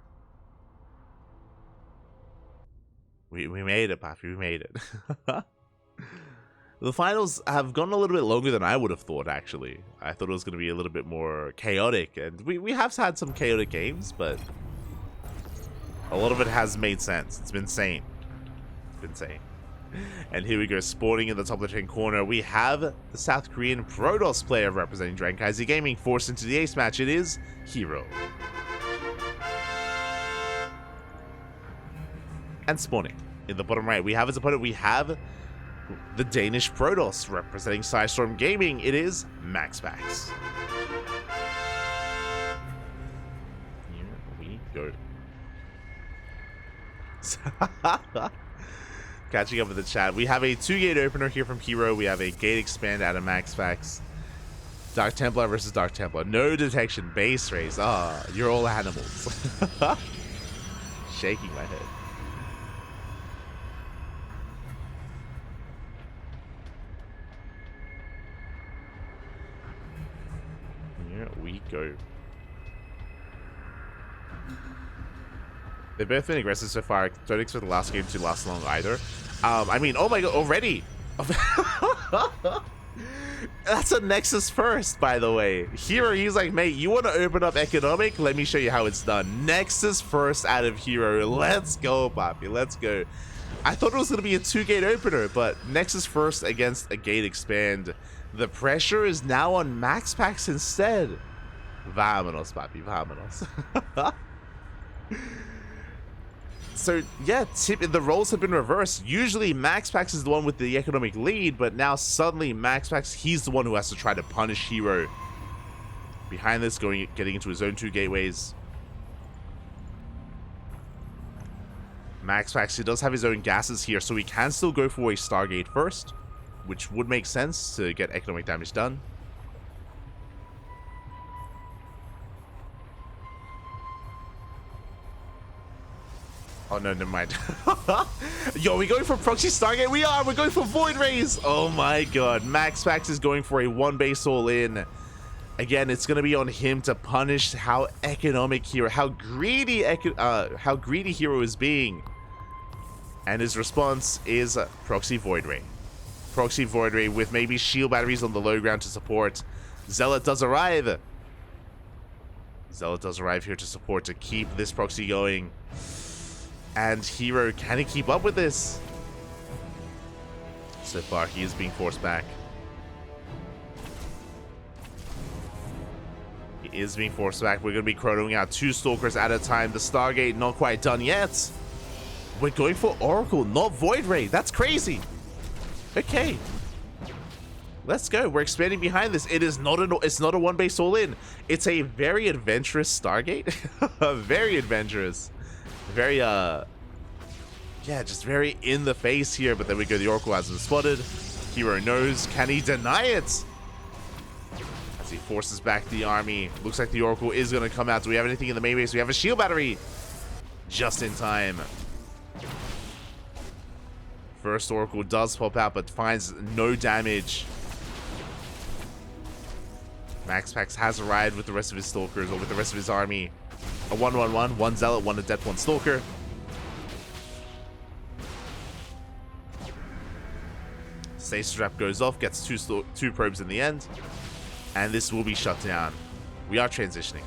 [SPEAKER 1] We made it, Papi. We made it. The finals have gone a little bit longer than I would have thought, actually. I thought it was going to be a little bit more chaotic, and we have had some chaotic games, but a lot of it has made sense. It's been sane. It's been sane. And here we go, spawning in the top left-hand corner. We have the South Korean Protoss player representing KranKy Gaming forced into the ace match. It is herO. And spawning in the bottom right, we have his opponent. We have the Danish Protoss representing Sidestorm Gaming. It is MaxPax. Here we go. Catching up with the chat, we have a 2-gate opener here from herO. We have a gate expand out of MaxPax. Dark Templar versus Dark Templar. No detection, base raise. Ah, you're all animals. Shaking my head. Here we go. They've both been aggressive so far. Don't expect the last game to last long either. I mean, oh my god, already! That's a Nexus first, by the way. herO, he's like, mate, you want to open up economic? Let me show you how it's done. Nexus first out of herO. Let's go, papi. Let's go. I thought it was going to be a 2-gate opener, but Nexus first against a gate expand. The pressure is now on MaxPax instead. Vámonos, papi. Vámonos. So, yeah, the roles have been reversed. Usually, MaxPax is the one with the economic lead, but now suddenly MaxPax, he's the one who has to try to punish herO. Behind this, getting into his own 2 gateways. MaxPax, he does have his own gases here, so he can still go for a Stargate first, which would make sense to get economic damage done. Oh, no, never mind. Yo, we going for proxy Stargate? We are! We're going for Void Rays! Oh my god. MaxPax is going for a 1-base all-in. Again, it's going to be on him to punish how economic herO, how greedy herO is being. And his response is proxy Void Ray. Proxy Void Ray with maybe shield batteries on the low ground to support. Zealot does arrive. Zealot does arrive here to support, to keep this proxy going. And herO, can he keep up with this? So far, he is being forced back. He is being forced back. We're going to be chronoing out 2 Stalkers at a time. The Stargate not quite done yet. We're going for Oracle, not Void Ray. That's crazy. Okay. Let's go. We're expanding behind this. It's not a 1-base all-in. It's a very adventurous Stargate. Very adventurous. Very, yeah, just very in the face here. But then we go, the Oracle has been spotted. herO knows. Can he deny it? As he forces back the army. Looks like the Oracle is going to come out. Do we have anything in the main base? We have a shield battery. Just in time. First Oracle does pop out, but finds no damage. MaxPax has arrived with the rest of his Stalkers, or with the rest of his army. A 1-1-1, 1 Zealot, 1 Adept, 1 Stalker. Stasis Trap goes off, gets 2 probes in the end. And this will be shut down. We are transitioning.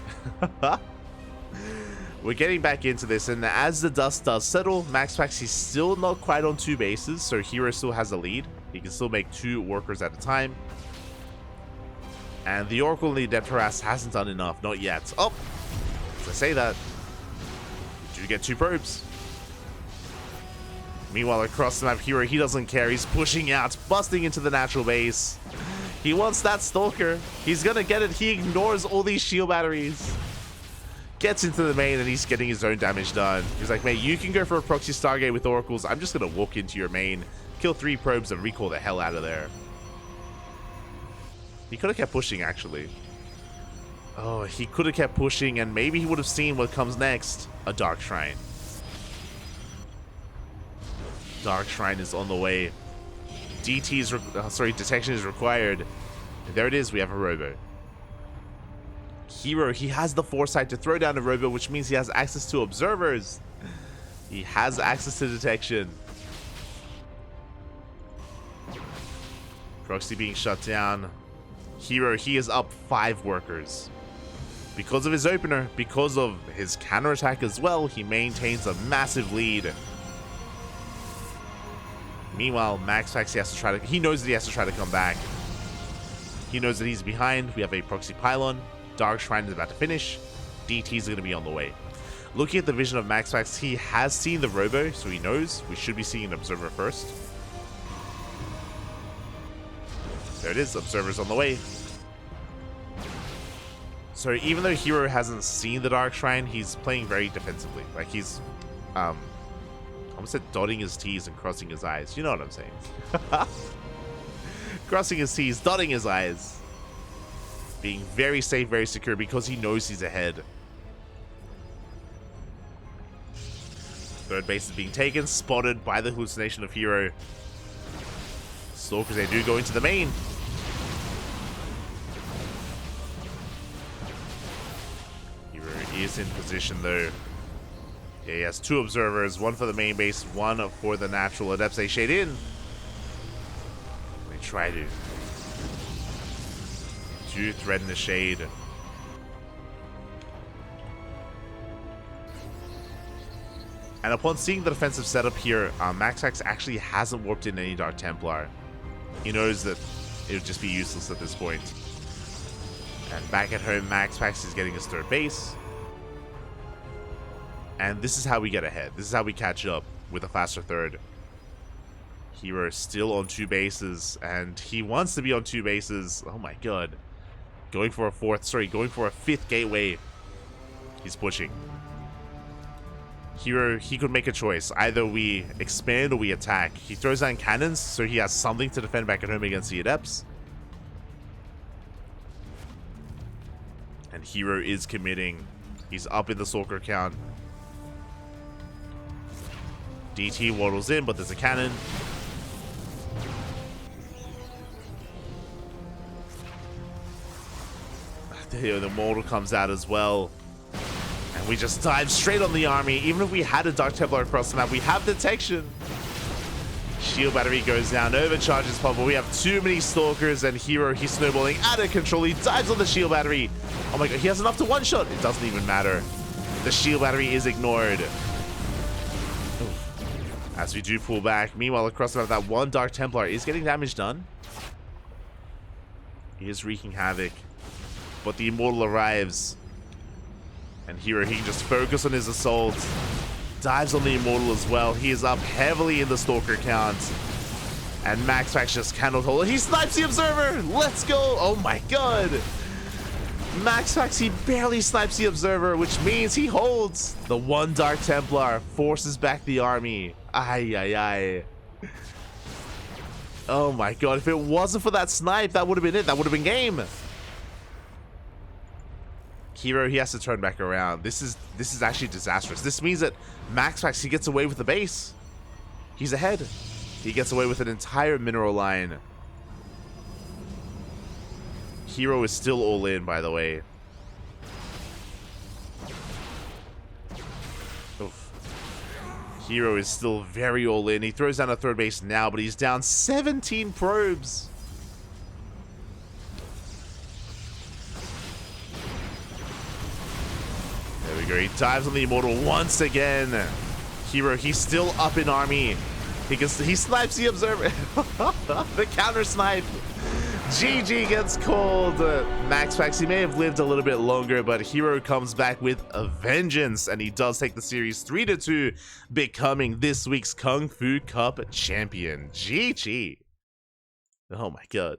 [SPEAKER 1] We're getting back into this, and as the dust does settle, MaxPax, he's still not quite on 2 bases, so herO still has a lead. He can still make 2 workers at a time. And the Oracle and the Adept Harass hasn't done enough, not yet. Oh! As I say that, we do get 2 probes. Meanwhile, across the map, herO, he doesn't care. He's pushing out, busting into the natural base. He wants that Stalker. He's gonna get it. He ignores all these shield batteries. Gets into the main, and he's getting his own damage done. He's like, mate, you can go for a proxy Stargate with Oracles. I'm just gonna walk into your main, kill 3 probes, and recall the hell out of there. He could have kept pushing, actually. Oh, he could have kept pushing, and maybe he would have seen what comes next. A Dark Shrine. Dark Shrine is on the way. Detection is required. And there it is, we have a Robo. herO, he has the foresight to throw down a Robo, which means he has access to observers. He has access to detection. Proxy being shut down. herO, he is up 5 workers. Because of his opener, because of his counterattack as well, he maintains a massive lead. Meanwhile, MaxPax, he knows that he has to try to come back. He knows that he's behind. We have a proxy pylon. Dark Shrine is about to finish. DT is going to be on the way. Looking at the vision of MaxPax, he has seen the robo, so he knows we should be seeing an observer first. There it is, observer's on the way. So even though herO hasn't seen the Dark Shrine, he's playing very defensively. Like he's, I almost said dotting his T's and crossing his I's. You know what I'm saying? Crossing his T's, dotting his I's. Being very safe, very secure because he knows he's ahead. Third base is being taken, spotted by the hallucination of herO. Stalkers, they do go into the main. herO is in position though. Yeah, he has 2 observers, 1 for the main base, 1 for the natural adepts. They shade in. They try to threaten the shade. And upon seeing the defensive setup here, MaxPax actually hasn't warped in any Dark Templar. He knows that it would just be useless at this point. And back at home, MaxPax is getting his 3rd base. And this is how we get ahead. This is how we catch up with a faster 3rd. herO still on 2 bases, and he wants to be on 2 bases. Oh my god. Going for a 5th gateway. He's pushing. herO, he could make a choice. Either we expand or we attack. He throws down cannons, so he has something to defend back at home against the adepts. And herO is committing. He's up in the Stalker count. DT waddles in, but there's a cannon. The mortal comes out as well. And we just dive straight on the army. Even if we had a Dark Templar across the map, we have detection. Shield battery goes down, overcharges pop, but we have too many Stalkers, and herO, he's snowballing out of control. He dives on the shield battery. Oh my god, he has enough to one-shot. It doesn't even matter. The shield battery is ignored. As we do pull back. Meanwhile, across the map, that 1 Dark Templar is getting damage done. He is wreaking havoc. But the Immortal arrives. And herO, he can just focus on his assault. Dives on the Immortal as well. He is up heavily in the Stalker count. And MaxPax just cannot hold it. He snipes the Observer! Let's go! Oh my god! MaxPax, he barely snipes the Observer, which means he holds. The 1 Dark Templar forces back the army. Ay, ay, ay. Oh my god, if it wasn't for that snipe, that would have been it. That would have been game. herO, he has to turn back around. This is actually disastrous. This means that MaxPax, he gets away with the base. He's ahead. He gets away with an entire mineral line. herO is still all in, by the way. Oof. herO is still very all in. He throws down a 3rd base now, but he's down 17 probes. There we go. He dives on the Immortal once again. herO, he's still up in army. He snipes the Observer. The counter snipe. GG gets called. MaxPax, he may have lived a little bit longer, but herO comes back with a vengeance, and he does take the series 3-2, becoming this week's KungFu Cup champion. GG. Oh my god.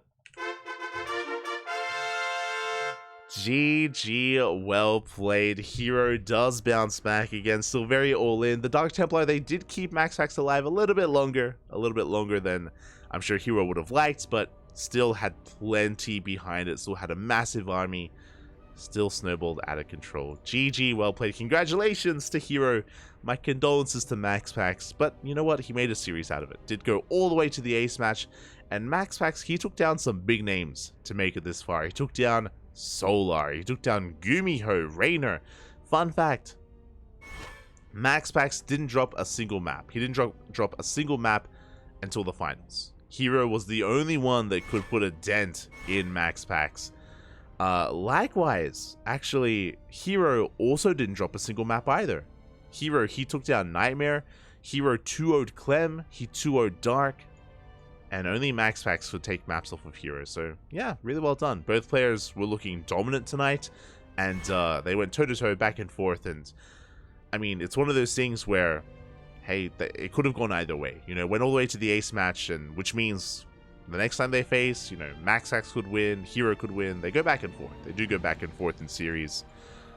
[SPEAKER 1] GG, well played. herO does bounce back again, still very all in. The Dark Templar, they did keep MaxPax alive a little bit longer than I'm sure herO would have liked, but still had plenty behind it, still had a massive army, still snowballed out of control. GG, well played. Congratulations to herO. My condolences to MaxPax, but you know what? He made a series out of it. Did go all the way to the ace match, and MaxPax, he took down some big names to make it this far. He took down Solar, he took down Gumiho, Rainer. Fun fact, MaxPax didn't drop a single map. He didn't drop a single map until the finals. herO was the only one that could put a dent in MaxPax. Likewise, actually, herO also didn't drop a single map either. herO, he took down Nightmare, herO 2-0'd Clem, he 2-0'd Dark, and only MaxPax could take maps off of herO. So yeah, really well done. Both players were looking dominant tonight, and they went toe-to-toe back and forth, and I mean, it's one of those things where, hey, it could have gone either way. You know, went all the way to the ace match, and which means the next time they face, you know, MaxPax could win, herO could win. They go back and forth. They do go back and forth in series.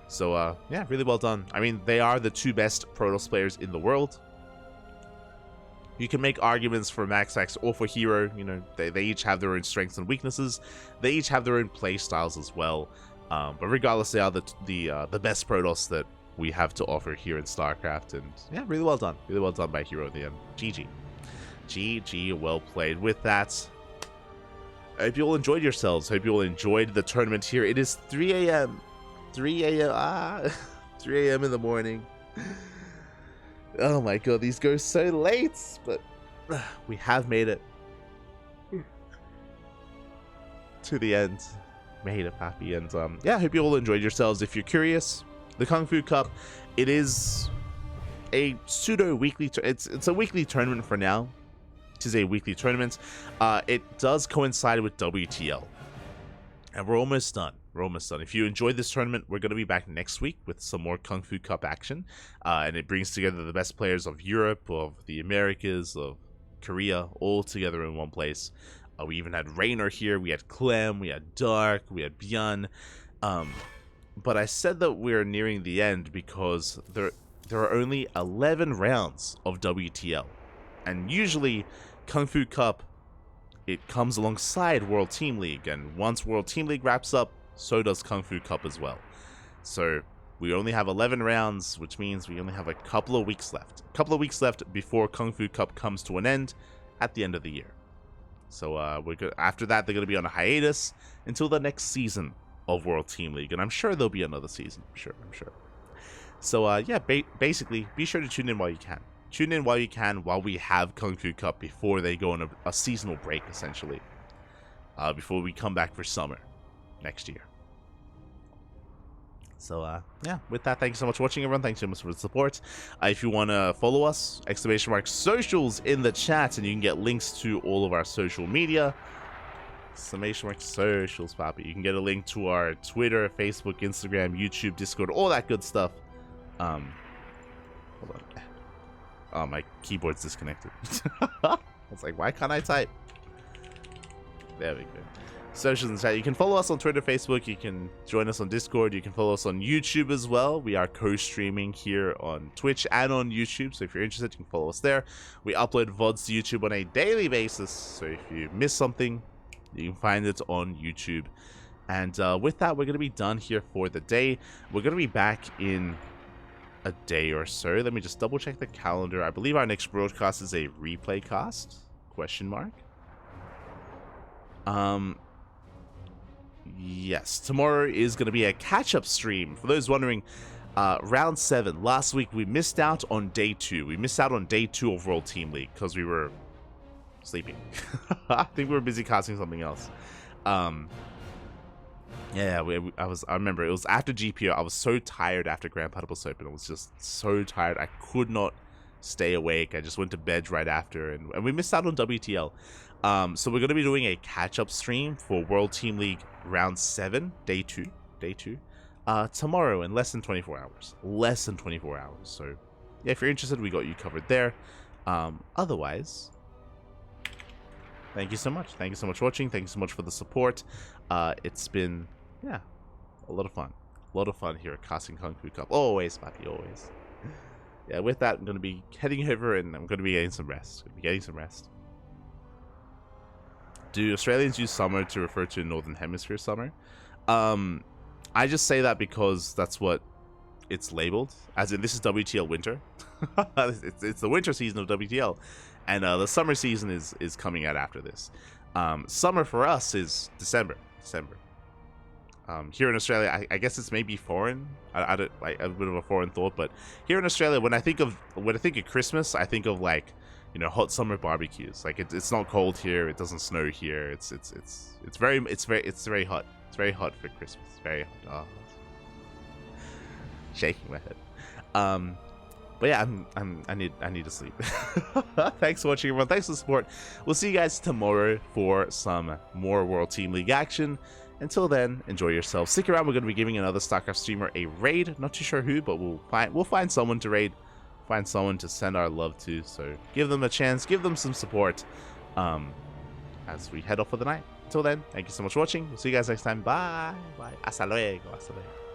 [SPEAKER 1] So, yeah, really well done. I mean, they are the two best Protoss players in the world. You can make arguments for MaxPax or for herO. You know, they each have their own strengths and weaknesses. They each have their own play styles as well. But regardless, they are the best Protoss that we have to offer here in StarCraft. And yeah, really well done. Really well done by herO in the end. GG. GG, well played. With that, I hope you all enjoyed yourselves. Hope you all enjoyed the tournament here. It is 3 a.m. 3 a.m. 3 a.m. in the morning. Oh my god, these go so late, but we have made it to the end. Made it happy, and yeah, I hope you all enjoyed yourselves. If you're curious, the KungFu Cup, it is a pseudo weekly. It's a weekly tournament for now. It is a weekly tournament. It does coincide with WTL, and we're almost done. We're almost done. If you enjoyed this tournament, we're going to be back next week with some more KungFu Cup action. And it brings together the best players of Europe, of the Americas, of Korea, all together in one place. We even had Raynor here, we had Clem, we had Dark, we had Bjorn. But I said that we're nearing the end because there are only 11 rounds of WTL. And usually, KungFu Cup, it comes alongside World Team League. And once World Team League wraps up, so does KungFu Cup as well. So we only have 11 rounds, which means we only have a couple of weeks left. A couple of weeks left before KungFu Cup comes to an end at the end of the year. So after that, they're going to be on a hiatus until the next season of World Team League. And I'm sure there'll be another season. I'm sure. So yeah, basically, be sure to tune in while you can. Tune in while you can while we have KungFu Cup before they go on a seasonal break, essentially. Before we come back for summer next year. So, yeah, with that, thank you so much for watching, everyone. Thanks so much for the support. If you want to follow us, !socials in the chat, and you can get links to all of our social media. !socials, papi. You can get a link to our Twitter, Facebook, Instagram, YouTube, Discord, all that good stuff. Hold on. Oh, my keyboard's disconnected. I was like, why can't I type? There we go. Socials in the chat. You can follow us on Twitter, Facebook. You can join us on Discord. You can follow us on YouTube as well. We are co-streaming here on Twitch and on YouTube. So if you're interested, you can follow us there. We upload VODs to YouTube on a daily basis. So if you miss something, you can find it on YouTube. And with that, we're going to be done here for the day. We're going to be back in a day or so. Let me just double check the calendar. I believe our next broadcast is a replay cast? ? Yes, tomorrow is going to be a catch-up stream. For those wondering, round 7. Last week we missed out on day 2. We missed out on day 2 of World Team League because we were sleeping. I think we were busy casting something else. Yeah, I remember it was after GPO. I was so tired after Grand Platypus Open. I was just so tired. I could not stay awake. I just went to bed right after, and we missed out on WTL. So we're going to be doing a catch-up stream for World Team League round 7, day 2, tomorrow in less than 24 hours. Less than 24 hours. So yeah, if you're interested, we got you covered there. Otherwise, thank you so much. Thank you so much for watching. Thank you so much for the support. It's been, yeah, a lot of fun. A lot of fun here at casting KungFu Cup. Always, papi, always. Yeah, with that, I'm going to be heading over and I'm going to be getting some rest. Do Australians use summer to refer to Northern Hemisphere summer? I just say that because that's what it's labeled. As in, this is WTL winter. it's the winter season of WTL. And the summer season is coming out after this. Summer for us is December. Here in Australia, I guess it's maybe foreign. I don't, like a bit of a foreign thought, but here in Australia, when I think of Christmas, I think of like you know, hot summer barbecues. Like it's not cold here, it doesn't snow here. It's very hot. It's very hot for Christmas. Very hot. Oh, shaking my head. But yeah, I need to sleep. Thanks for watching, everyone. Thanks for the support. We'll see you guys tomorrow for some more World Team League action. Until then, enjoy yourself. Stick around. We're going to be giving another StarCraft streamer a raid. Not too sure who, but we'll find someone to raid. Find someone to send our love to. So give them a chance. Give them some support. As we head off for the night. Until then, thank you so much for watching. We'll see you guys next time. Bye. Bye. Hasta luego. Hasta luego.